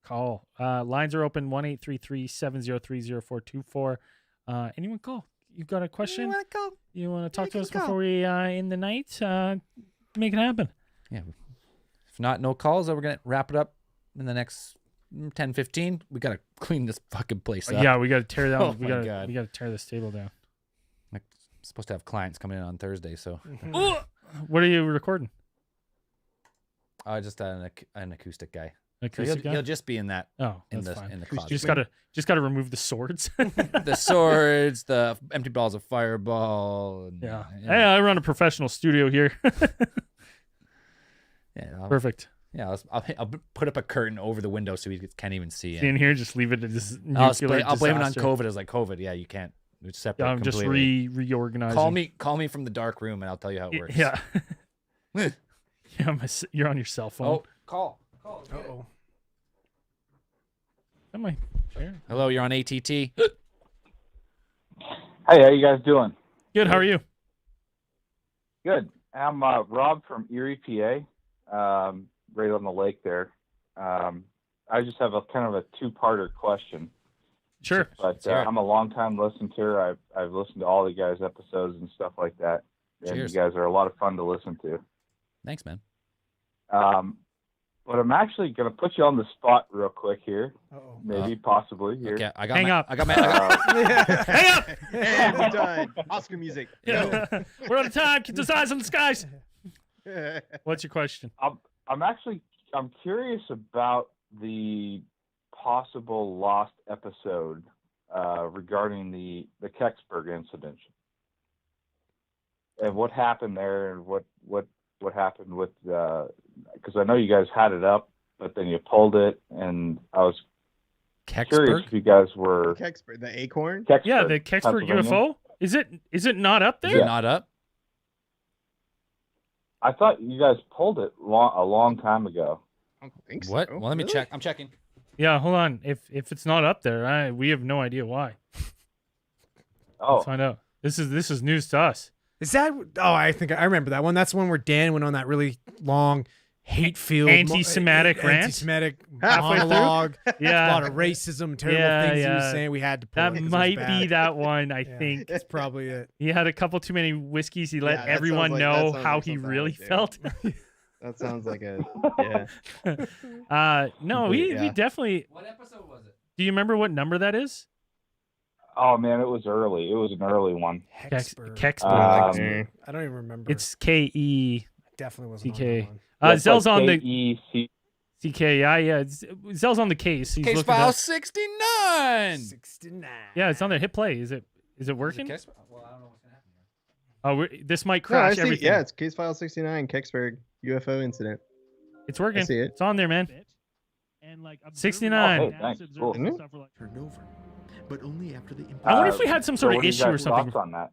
Call. Lines are open 1-833-703-0424. Anyone call? You've got a question? You want to talk to us before we end the night? Make it happen. Yeah. If not, no calls. Then we're going to wrap it up in the next 10, 15. We got to clean this fucking place up. Yeah, we got to tear down. Oh we my got God. to tear this table down. Like, I'm supposed to have clients coming in on Thursday, so What are you recording? just an acoustic guy. So Acoustic guy? he'll just be in that Oh, in that's the fine. in the You closet. just gotta remove the swords. The swords, the empty balls of fireball. And, Yeah. Hey, I run a professional studio here. yeah. Perfect. I'll put up a curtain over the window so he can't even see See it. in here, just leave it. Just I'll blame it on COVID. As like COVID. Yeah, you can't. It's separate. I'm just completely. reorganizing. Call me from the dark room and I'll tell you how it works. Yeah. Yeah, you're on your cell phone. Oh, call. Uh-oh. That might. Sure. Hello, you're on ATT. Hey, how you guys doing? Good. How are you? Good. I'm Rob from Erie, PA, right on the lake there. I just have a kind of a two-parter question. Sure. But I'm a long-time listener. I've listened to all the guys' episodes and stuff like that. And Cheers. you guys are a lot of fun to listen to. Thanks, man. But I'm actually gonna put you on the spot real quick here. Uh-oh. Maybe, possibly here. Okay, I got Hang my, up. I got my. Hang up! And we're done. Oscar music. We're out of time. Keep those eyes on the skies. What's your question? I'm curious about the possible lost episode regarding the Kecksburg incident, and what happened there, and what happened with because I know you guys had it up, but then you pulled it, and I was curious Kecksburg? if you guys were Kecksburg, the acorn. Kecksburg, Yeah, the Kecksburg Pennsylvania. UFO. Is it not up Is there? it not up? I thought you guys pulled it a long time ago. I don't think What? so. Well, let me Really? check. I'm checking. Yeah, hold on. If it's not up there, we have no idea why. Oh, Let's find out. This is news to us. Is that? Oh, I think I remember that one. That's the one where Dan went on that really long, hate-filled, Anti-Semitic rant? anti-Semitic Halfway through? monologue. A lot Yeah, of racism, terrible Yeah, things he was yeah. saying. We had to pull it that 'cause it was might bad. be that one. I Yeah, think that's probably it. he had a couple too many whiskeys. He Yeah, let that everyone sounds like- that know sounds how like he something I really would do. felt. That sounds like a No, But, we yeah. definitely. What episode was it? Do you remember what number that is? oh man, it was early. It was an early one. Kecksburg. Kecksburg. Um, I don't even remember. It's KE. Definitely wasn't CK. on that one. That's Zell's like on the KEC. CK. Yeah. Zell's on the case. He's Case looking file up. 69. 69. Yeah, it's on there. Hit play. Is it working? Well, I don't know what's gonna happen here. Oh, this might No, I crash see. everything. Yeah, it's case file 69, Kecksburg UFO incident. It's working. I see it. It's on there, man. And like 69. Oh, hey, thanks. Cool. Isn't it? turned over, but only after the impact. I wonder if we had some sort so of what are you issue or guys' something thoughts on that?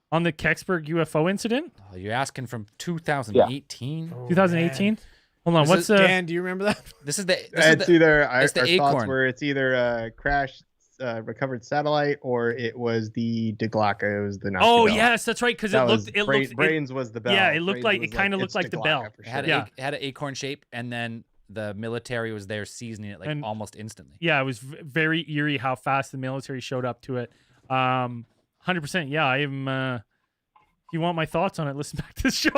on the Kecksburg UFO incident, Oh, you're asking from 2018. Oh, 2018. man. Hold on. This What's is- the? Dan, do you remember that? This is the. This It's is the either it's the our thoughts acorn. were it's either a crashed recovered satellite or it was the DeGlocka. It was the Nazi Oh bell. yes, that's right. Because it That looked. was It looked. Brains was the bell. yeah, it looked Brains like- was it kinda looked it's like the DeGlocka bell. for It had, sure. Yeah. it had an acorn shape, and then the military was there seasoning it like And- almost instantly. Yeah, it was very eerie how fast the military showed up to it. 100%. Yeah, I'm. If you want my thoughts on it, listen back to the show.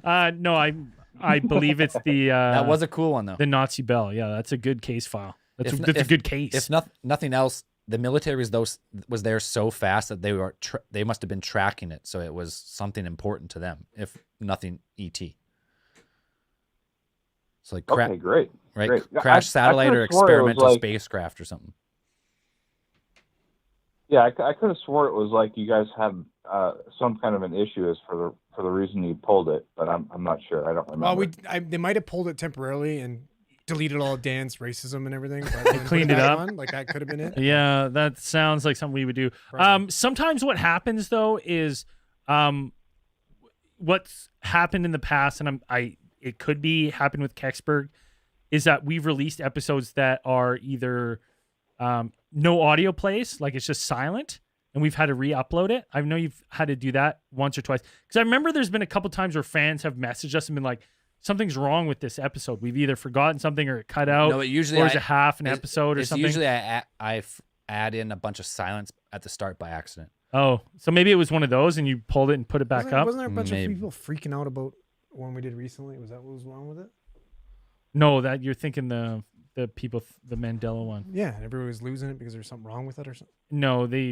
No, I believe it's the. That was a cool one though. the Nazi bell. Yeah, that's a good case file. That's If- a if- good case. If nothing else, the military was there so fast that they must have been tracking it, so it was something important to them. If nothing, ET. So like Okay, great. right, great. I crash satellite or could've swore it was experimental like- spacecraft or something. Yeah, I could have swore it was like you guys had some kind of an issue as for the reason you pulled it, but I'm not sure. I don't remember. Well, they might have pulled it temporarily and deleted all of Dan's racism and everything. But then cleaned put it back up. on, like that could have been it. Yeah, that sounds like something we would do. Probably. Sometimes what happens though is, what's happened in the past, and it could be happened with Kecksburg, is that we've released episodes that are either no audio plays, like it's just silent, and we've had to re-upload it. I know you've had to do that once or twice because I remember there's been a couple times where fans have messaged us and been like, something's wrong with this episode. We've either forgotten something or it cut out, No, it usually or is it half an it's- episode or it's something. usually I add in a bunch of silence at the start by accident. Oh, so maybe it was one of those and you pulled it and put it back up? Wasn't there a bunch Maybe. of people freaking out about one we did recently? Was that what was wrong with it? No, that you're thinking the people, the Mandela one. Yeah, everybody was losing it because there's something wrong with it or something. No, we're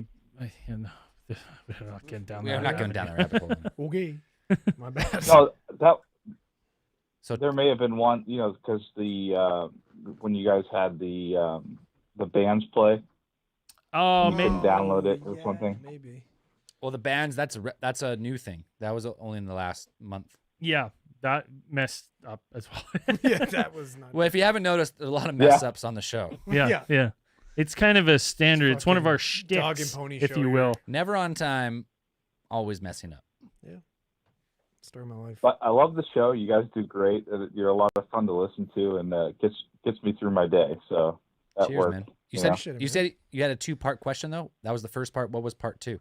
not getting down We're that not rabbit going down that rabbit hole. Okay, my bad. No, that So there may have been one, because the when you guys had the bands play, Oh, you man. couldn't download it or something. Maybe. well, the bands that's a new thing. That was only in the last month. Yeah, that messed up as well. Yeah, that was not. Well, if you haven't noticed, there's a lot of mess ups on the show. yeah, Yeah. It's kind of a standard. It's one of fucking our dog shticks, and pony if show you here. will. Never on time, always messing up. Story of my life. But I love the show. You guys do great. You're a lot of fun to listen to, and gets me through my day. So that Cheers, works. man. You Yeah. said Appreciate it, you man. said you had a 2-part question though. That was the first part. What was part 2?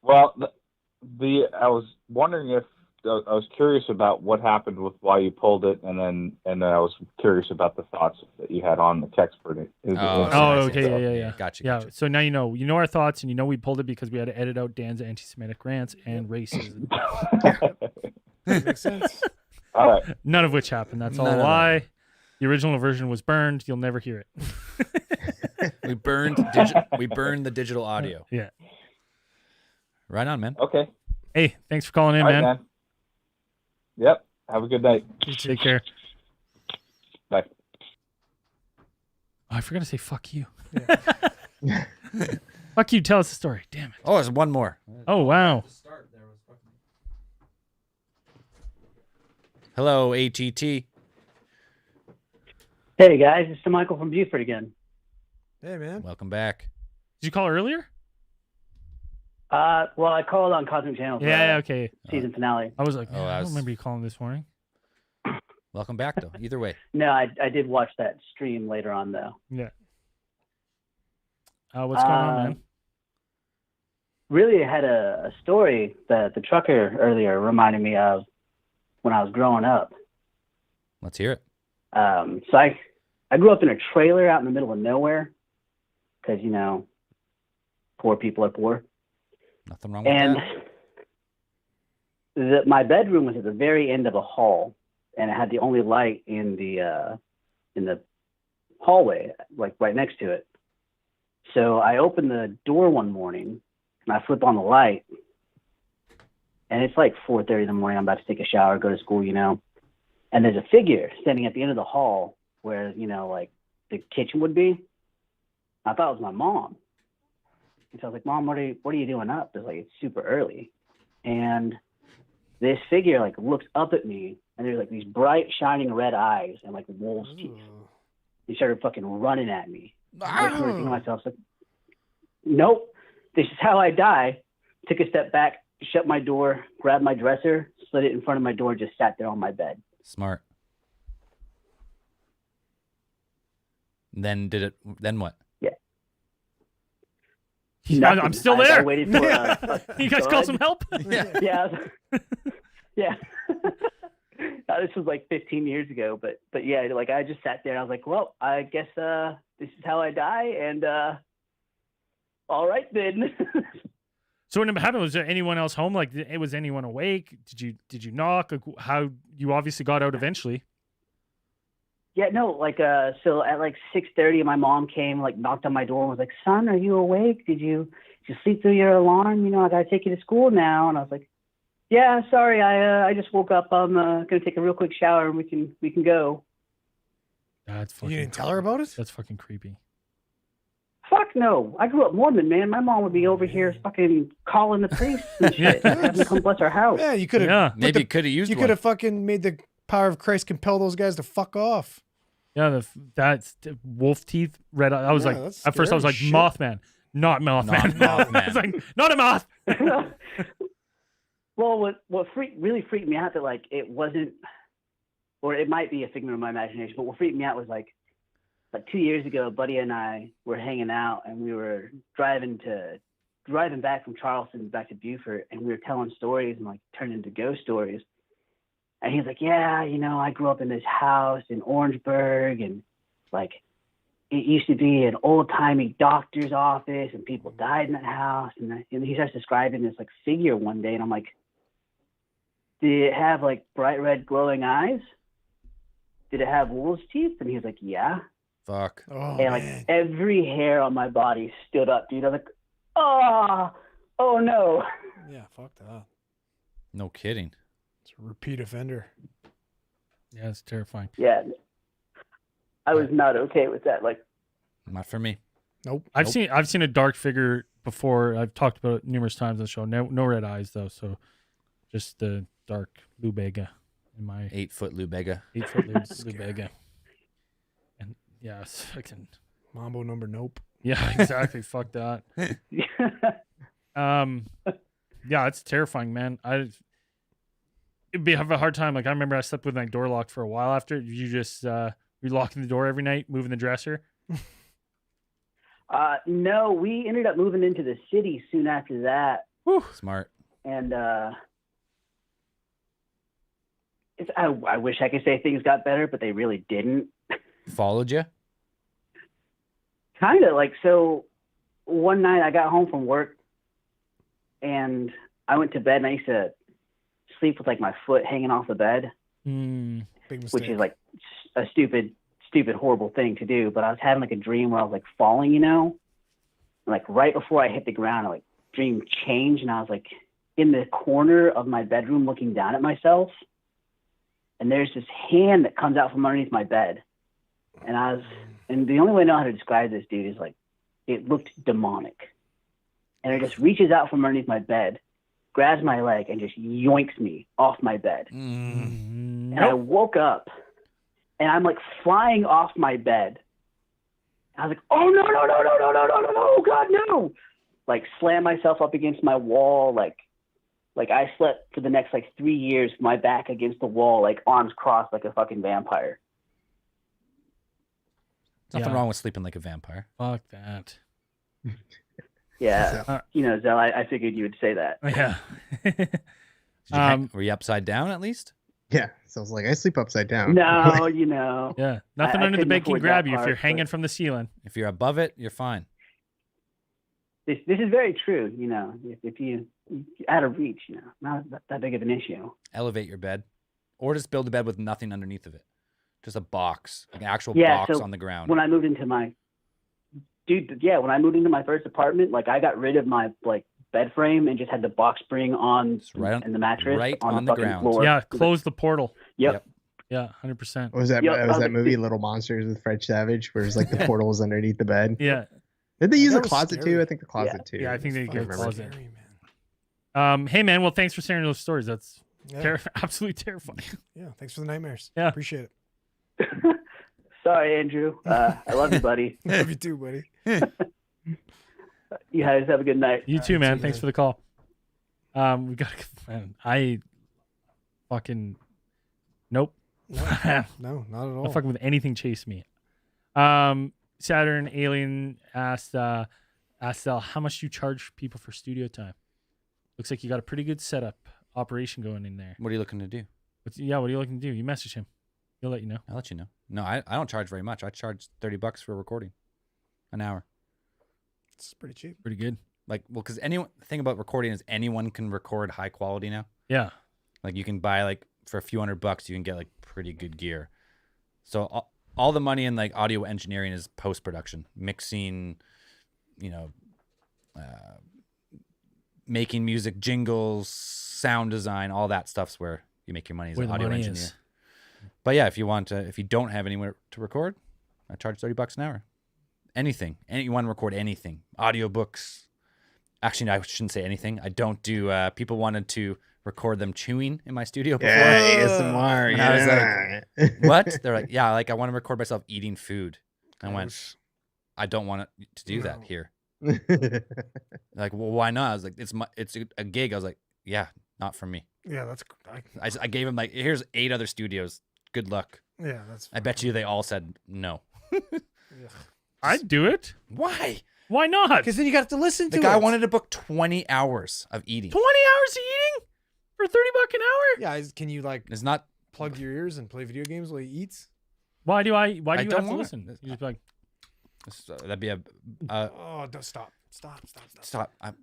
Well, I was wondering if I was curious about what happened with why you pulled it, and then I was curious about the thoughts that you had on the Kecksburg. Oh, okay, yeah. Gotcha. Yeah, Gotcha. so now you know our thoughts, and you know we pulled it because we had to edit out Dan's anti-Semitic rants and racism. Makes sense. All right. None of which happened. That's all None a of them. lie. The original version was burned. You'll never hear it. We burned the digital audio. Yeah. Right on, man. Okay. Hey, thanks for calling in, All right, man. man. Yep. Have a good night. Take care. Bye. Oh, I forgot to say fuck you. Fuck you. Tell us the story. Damn it. Oh, there's one more. Oh, wow. Hello, ATT. Hey guys, it's Michael from Buford again. Hey, man. Welcome back. Did you call earlier? Well, I called on Cosmic Channel for Yeah, okay. season finale. I was like, Oh, I I don't was- remember you calling this morning. Welcome back, though. Either way. No, I did watch that stream later on though. Yeah. What's going on, man? Really had a story that the trucker earlier reminded me of when I was growing up. Let's hear it. So I grew up in a trailer out in the middle of nowhere because, you know, poor people are poor. Nothing wrong with And that. my bedroom was at the very end of a hall, and it had the only light in the hallway, like right next to it. So I opened the door one morning, and I flip on the light, and it's like 4:30 in the morning. I'm about to take a shower, go to school, you know, and there's a figure standing at the end of the hall where, you know, like the kitchen would be. I thought it was my mom. And so I was like, Mom, what are you doing up? It's like, it's super early. And this figure like looks up at me, and there's like these bright shining red eyes and like wolf's teeth. He started fucking running at me. I was thinking to myself, like, nope, this is how I die. Took a step back, shut my door, grabbed my dresser, slid it in front of my door, and just sat there on my bed. Smart. Then what? Nothing. I'm still I there. waited for You guys call some help? Yeah. Yeah. This was like 15 years ago, but yeah, like I just sat there and I was like, well, I guess this is how I die, and all right then. So when it happened, was there anyone else home? Like, was anyone awake? Did you knock? Like, how you obviously got out eventually? Yeah, no, like so at like 6:30, my mom came, like knocked on my door and was like, "Son, are you awake? Did you sleep through your alarm? You know, I gotta take you to school now." And I was like, "Yeah, sorry, I just woke up. I'm gonna take a real quick shower and we can go." That's fucking. You didn't tell her about it? That's fucking creepy. Fuck no. I grew up Mormon, man. My mom would be over here fucking calling the priests and shit, having to come bless our house. Yeah, you could have. Yeah. Maybe you could have used You one. could have fucking made the power of Christ compel those guys to fuck off. Yeah, that's the wolf teeth, red eye. I was Yeah, like, that's at first I was like, scary shit. Mothman, not Mothman. Not Mothman. I was like, not a moth. Well, what really freaked me out that like it wasn't, or it might be a figment of my imagination, but what freaked me out was like 2 years ago, a buddy and I were hanging out, and we were driving back from Charleston back to Buford, and we were telling stories and like turned into ghost stories. And he's like, "Yeah, you know, I grew up in this house in Orangeburg, and like it used to be an old-timey doctor's office, and people died in that house." And he starts describing this like figure one day, and I'm like, "Did it have like bright red glowing eyes? Did it have wolf's teeth?" And he's like, "Yeah." Fuck. Oh, And man. like every hair on my body stood up, dude. I was like, oh no. Yeah, fuck that. No kidding. It's a repeat offender. Yeah, it's terrifying. Yeah. I was not okay with that. Like, Not for me. Nope. I've seen a dark figure before. I've talked about it numerous times on the show. No red eyes though, so just the dark Lubega in my 8-foot Lubega. 8-foot Lubega. And yeah, it's fucking. Mambo number nope. Yeah, exactly. Fuck that. Yeah, it's terrifying, man. It'd have a hard time. Like I remember I slept with my door locked for a while after. You just we locking the door every night, moving the dresser. no, we ended up moving into the city soon after that. Smart. And I wish I could say things got better, but they really didn't. Followed you? Kind of like, so one night I got home from work and I went to bed, and I used to sleep with like my foot hanging off the bed. Big mistake. which is like a stupid, horrible thing to do. But I was having like a dream where I was like falling, and, like right before I hit the ground, like dream changed, and I was like in the corner of my bedroom looking down at myself, and there's this hand that comes out from underneath my bed, and the only way I know how to describe this dude is like it looked demonic, and it just reaches out from underneath my bed, grabs my leg, and just yoinks me off my bed. And I woke up, and I'm like flying off my bed. I was like, oh, no, God, no. Like, slam myself up against my wall. Like I slept for the next, 3 years, with my back against the wall, like, arms crossed like a fucking vampire. Nothing wrong with sleeping like a vampire. Fuck that. Yeah. Zell, I figured you would say that. Yeah. Were you upside down at least? Yeah. So I was like, I sleep upside down. No, Yeah. Nothing I under the couldn't bed can afford grab that you if part, you're hanging but- from the ceiling. If you're above it, you're fine. This is very true, if you out of reach, not that big of an issue. Elevate your bed, or just build a bed with nothing underneath of it, just a box, like an actual Yeah, box so on the ground. When I moved into my first apartment, like I got rid of my bed frame and just had the box spring on and the mattress right on on the the fucking ground. floor. Yeah, close the portal. Yep. Yeah, 100%. What was that? Yep, Was that movie Little Monsters with Fred Savage, where it's like the portal was underneath the bed? Yeah. Did they use That a was closet scary. too? I think the closet too. Yeah, I think they Fucking get a remember. closet. Scary, man. Hey, man. Well, thanks for sharing those stories. That's Yeah. absolutely terrifying. Yeah, thanks for the nightmares. Yeah. Appreciate it. Sorry, Andrew. I love you, buddy. Love you too, buddy. You guys have a good night. You too, man. too, Thanks man. for the call. We got. Man, I fucking nope. No, not at all. Not fucking with anything chase me. Saturn Alien asked Sal, how much do you charge people for studio time? Looks like you got a pretty good setup operation going in there. What are you looking to do? What are you looking to do? You message him. He'll let you know. I'll let you know. No, I don't charge very much. I charge $30 for recording, an hour. It's pretty cheap. Pretty good. Because the thing about recording is anyone can record high quality now. Yeah. Like you can buy for a few $100, you can get pretty good gear. So all the money in audio engineering is post production, mixing, making music, jingles, sound design, all that stuff's where you make your money as Where an the audio money engineer. is. But yeah, if you don't have anywhere to record, I charge $30 an hour. Anything, you want to record anything, audiobooks. Actually, no, I shouldn't say anything. I don't do. People wanted to record them chewing in my studio before. Yeah, ASMR. And Yeah. I was like, what? They're like, yeah, I want to record myself eating food. I went, I don't want to do that here. Like, well, why not? I was like, it's a gig. I was like, yeah, not for me. Yeah, that's. I gave him here's 8 other studios. Good luck. Yeah, that's. I bet you they all said no. I'd do it. Why? Why not? Because then you got to listen to The guy it. wanted to book 20 hours of eating. 20 hours of eating for $30 an hour? Yeah, can you It's not. plug your ears and play video games while he eats? Why do you I have don't to want listen? it. You just be like, That'd be a. Oh, don't stop. Stop.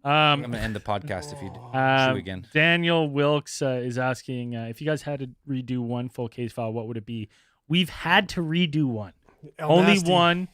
I'm gonna end the podcast if you chew again. Daniel Wilkes is asking if you guys had to redo one full case file, what would it be? We've had to redo one. Only Nasty. one.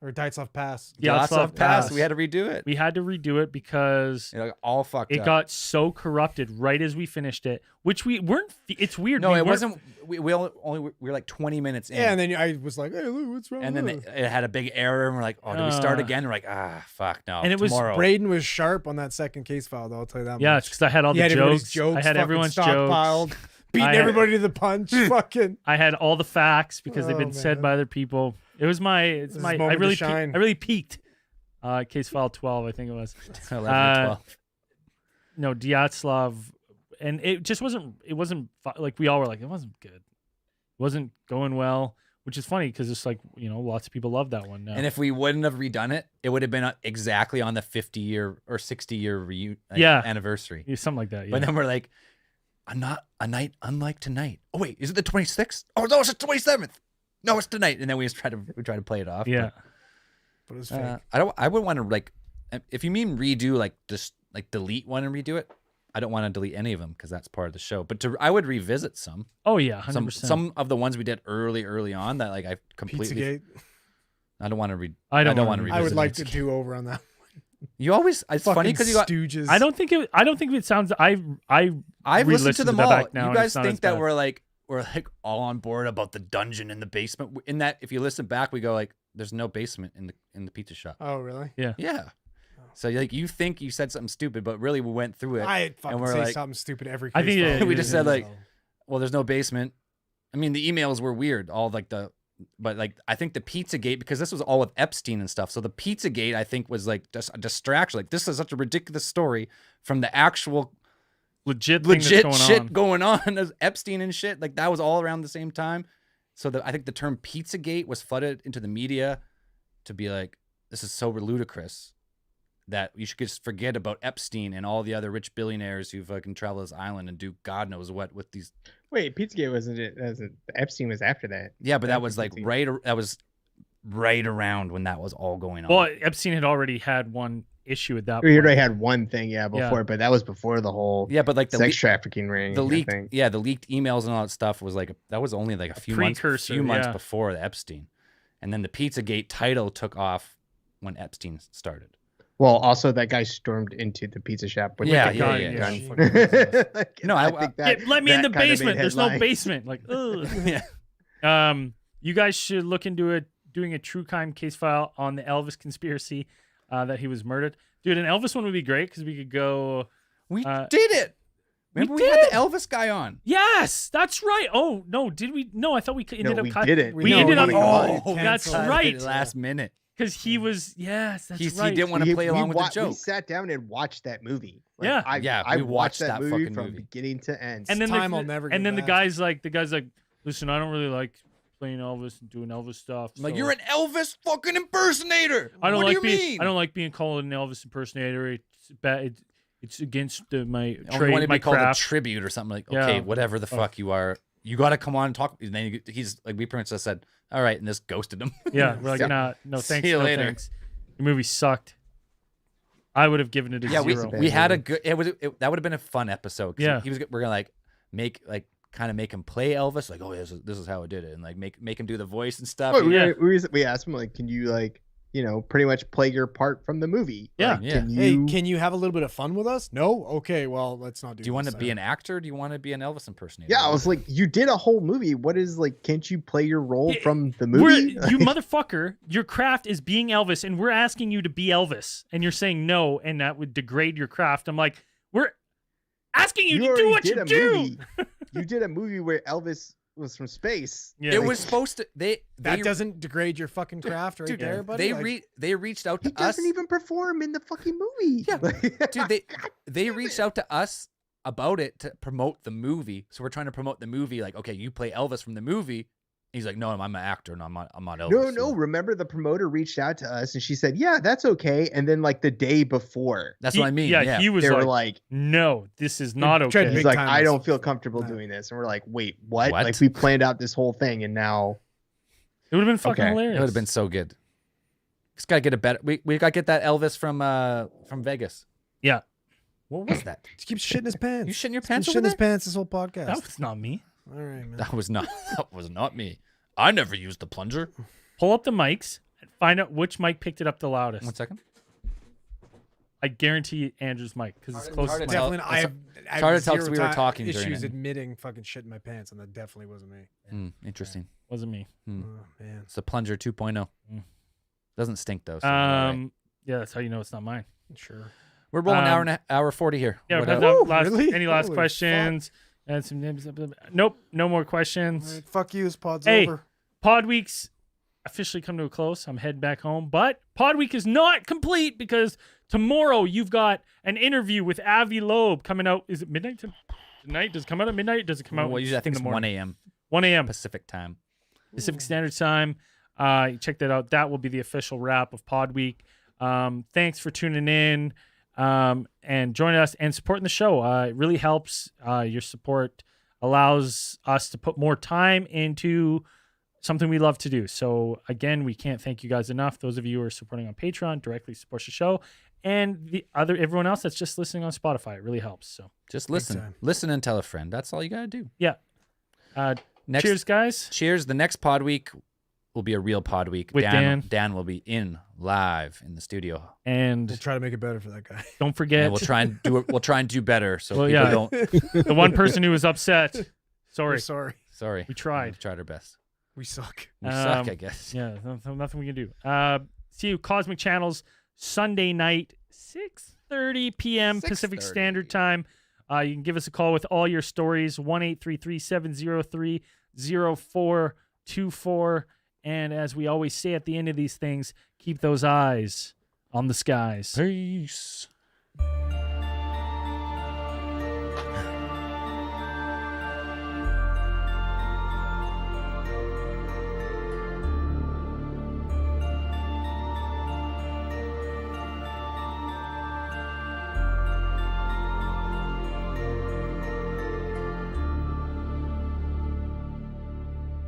Or Dyatlov Pass. Dyatlov Pass. We had to redo it. We had to redo it because all fucked it up. got so corrupted right as we finished it, which we weren't. It's weird. No, we it weren't- wasn't. We were like 20 minutes in. Yeah, and then I was like, hey, Lou, what's wrong? And then with it had a big error, and we're like, "Oh, do we start again?" We're like, fuck, no." And it was tomorrow. Braden was sharp on that second case file, though. I'll tell you that Yeah, much. it's because I had all He the had everybody's jokes. I had fucking everyone's stockpiled, jokes. beating I had- everybody to the punch. Fucking. I had all the facts because they've been Oh, said man. by other people. It was my. It's This my. is I moment to really. shine. I really peaked. Case file 12, I think it was. 11 or 12. No, Dyatlov, and it just wasn't. It wasn't like we all were like it wasn't good. It wasn't going well, which is funny because it's like lots of people love that one now. And if we wouldn't have redone it, it would have been exactly on the 50-year or 60-year anniversary. Yeah, something like that. Yeah. But then we're like, a night unlike tonight. Oh wait, is it the 26th? Oh no, it's the 27th. No, it's tonight. And then we just try to play it off. Yeah. But it was fake. I wouldn't want to if you mean redo just delete one and redo it. I don't want to delete any of them because that's part of the show. But I would revisit some. Oh yeah, 100%. Some of the ones we did early on that like I completely. Pizzagate. I don't want to read. I don't want to revisit. I would like Pizzagate. to do over on that. You always. It's funny because you got. Stooges. I don't think it sounds. I've listened to them that all. back now, You and guys it's not as think that bad. we're like all on board about the dungeon in the basement. In that, if you listen back, we go like, "There's no basement in the pizza shop." Oh really? Yeah. So like you think you said something stupid, but really we went through it. I fucking we're say like- something stupid every. I think case file we just there said, is, like, so. Well, there's no basement. I mean, the emails were weird. All like but like I think the Pizzagate, because this was all with Epstein and stuff. So the Pizzagate I think was like just a distraction. Like this is such a ridiculous story from the actual legit that's shit going on as Epstein and shit. Like that was all around the same time. So I think the term Pizzagate was flooded into the media to be like, this is so ludicrous that you should just forget about Epstein and all the other rich billionaires who fucking travel this island and do God knows what with these. Wait, Pizzagate wasn't it? Epstein was after that. Yeah, but that was like Epstein. that was right around when that was all going on. Well, Epstein had already had one issue at that We point. already had one thing, before, but that was before the whole but like the sex trafficking ring. the I leaked, think. the leaked emails and all that stuff was like that was only like a few months precursor, before the Epstein, and then the Pizzagate title took off when Epstein started. Well, also that guy stormed into the pizza shop with Yeah, like a gun. yeah. Like, No, I I- think that. Let me in the that kinda made basement. There's no headlines. basement. Like, ugh. Yeah. You guys should look into doing a true crime case file on the Elvis conspiracy, that he was murdered. Dude, an Elvis one would be great because we could go. We did it. Remember we had the Elvis guy on. Yes, that's right. Oh no, did we? No, I thought we ended up. we didn't. We ended up. got Oh, that's canceled. right. Last minute. Because he was. Yes, that's He right. didn't want to play along with the We joke. sat down and watched that movie. Yeah. I we watched that movie fucking from movie. beginning to end. And then Time I'll never and get then back. the guy's like, listen, I don't really like playing Elvis and doing Elvis stuff. Like so you're an Elvis fucking impersonator. I don't what like do you being. mean? I don't like being called an Elvis impersonator. It's bad. It's against my I trade, want to my be called craft. a tribute or something like. Yeah. Okay, whatever the fuck you are, you got to come on and talk. And then he's like, we pretty much just said, all right, and just ghosted him. Yeah, we're like, Yeah. nah, no thanks, See you no later. thanks. The movie sucked. I would have given it a Yeah, zero. we had a good. That would have been a fun episode. 'Cause Yeah. we're gonna like make like kind of make him play Elvis. Like, oh, this is how I did it, and like make him do the voice and stuff. Well, Yeah. we asked him like, can you like, pretty much play your part from the movie? Yeah. Like, Yeah. Can Hey, you? can you have a little bit of fun with us? No. Okay. Well, let's not do. Do you want to this be then. an actor? Do you want to be an Elvis impersonator? Yeah, I was like, you did a whole movie. What is like? Can't you play your role Yeah, from the We're- movie? you motherfucker, your craft is being Elvis, and we're asking you to be Elvis, and you're saying no, and that would degrade your craft. I'm like, we're asking you to do already what did you a do. movie. You did a movie where Elvis was from space. Yeah. It was supposed to. That doesn't degrade your fucking craft right dude, there, buddy. they reached out to He us. doesn't even perform in the fucking movie. Yeah. Like- Dude, they reached out to us about it to promote the movie. So we're trying to promote the movie. Like, okay, you play Elvis from the movie. He's like, no, I'm an actor. No, I'm not Elvis. No. Remember, the promoter reached out to us and she said, "Yeah, that's okay." And then, like the day before, That's what I mean. Yeah, he was they like, were like, no, this is not tried to okay. "He's big like, time I us. don't feel comfortable No. doing this." And we're like, "Wait, what? What? Like we planned out this whole thing, and now." It would have been fucking Okay. hilarious. It would have been so good. Just gotta get a better. We gotta get that Elvis from Vegas. Yeah. What was that? Just keep shitting his pants. You shitting your He's been pants over shitting his there? pants this whole podcast. That was not me. All right, man. That was not. That was not me. I never used the plunger. Pull up the mics and find out which mic picked it up the loudest. 1 second. I guarantee Andrew's mic because it's close. hard to to my- tell. Definitely, I have hard to tell 'cause zero we were ti- talking during issues it. admitting fucking shit in my pants, and that definitely wasn't me. Interesting. Wasn't me. Oh man. It's the plunger 2.0. Mm. Doesn't stink though. So you're all right. Yeah, that's how you know it's not mine. Sure. We're rolling um, hour 40 here. Yeah, What but else? Really? any last Holy questions? And some names. Nope, no more All questions. right, fuck you. This pod's Hey. over. Podweek's officially come to a close. I'm heading back home, but Podweek is not complete because tomorrow you've got an interview with Avi Loeb coming out. Is it midnight tonight? Does it come out at midnight? Does it come out? Well, usually I think in it's the 1 morning? a.m. 1 a.m. Pacific time. Pacific Standard Time. Check that out. That will be the official wrap of Podweek. Thanks for tuning in and joining us and supporting the show. It really helps. Your support allows us to put more time into something we love to do. So again, we can't thank you guys enough. Those of you who are supporting on Patreon directly supports the show. and everyone else that's just listening on Spotify. It really helps. So Just Big listen. time. Listen and tell a friend. That's all you got to do. yeah. Next, Cheers, guys. Cheers. The next pod week will be a real pod week. With Dan. Dan will be live in the studio. And We'll try to make it better for that guy. don't forget, And we'll try and do it. We'll try and do better. So Well, people yeah. don't. the one person who was upset. We're Sorry, sorry. Sorry. we tried. We tried our best. We suck. We suck, Um, I guess. Yeah, nothing we can do. See you Cosmic Channels Sunday night, 6:30 p.m. Pacific 6:30. Standard Time. You can give us a call with all your stories, 1-833-703-0424. And as we always say at the end of these things, keep those eyes on the skies. Peace.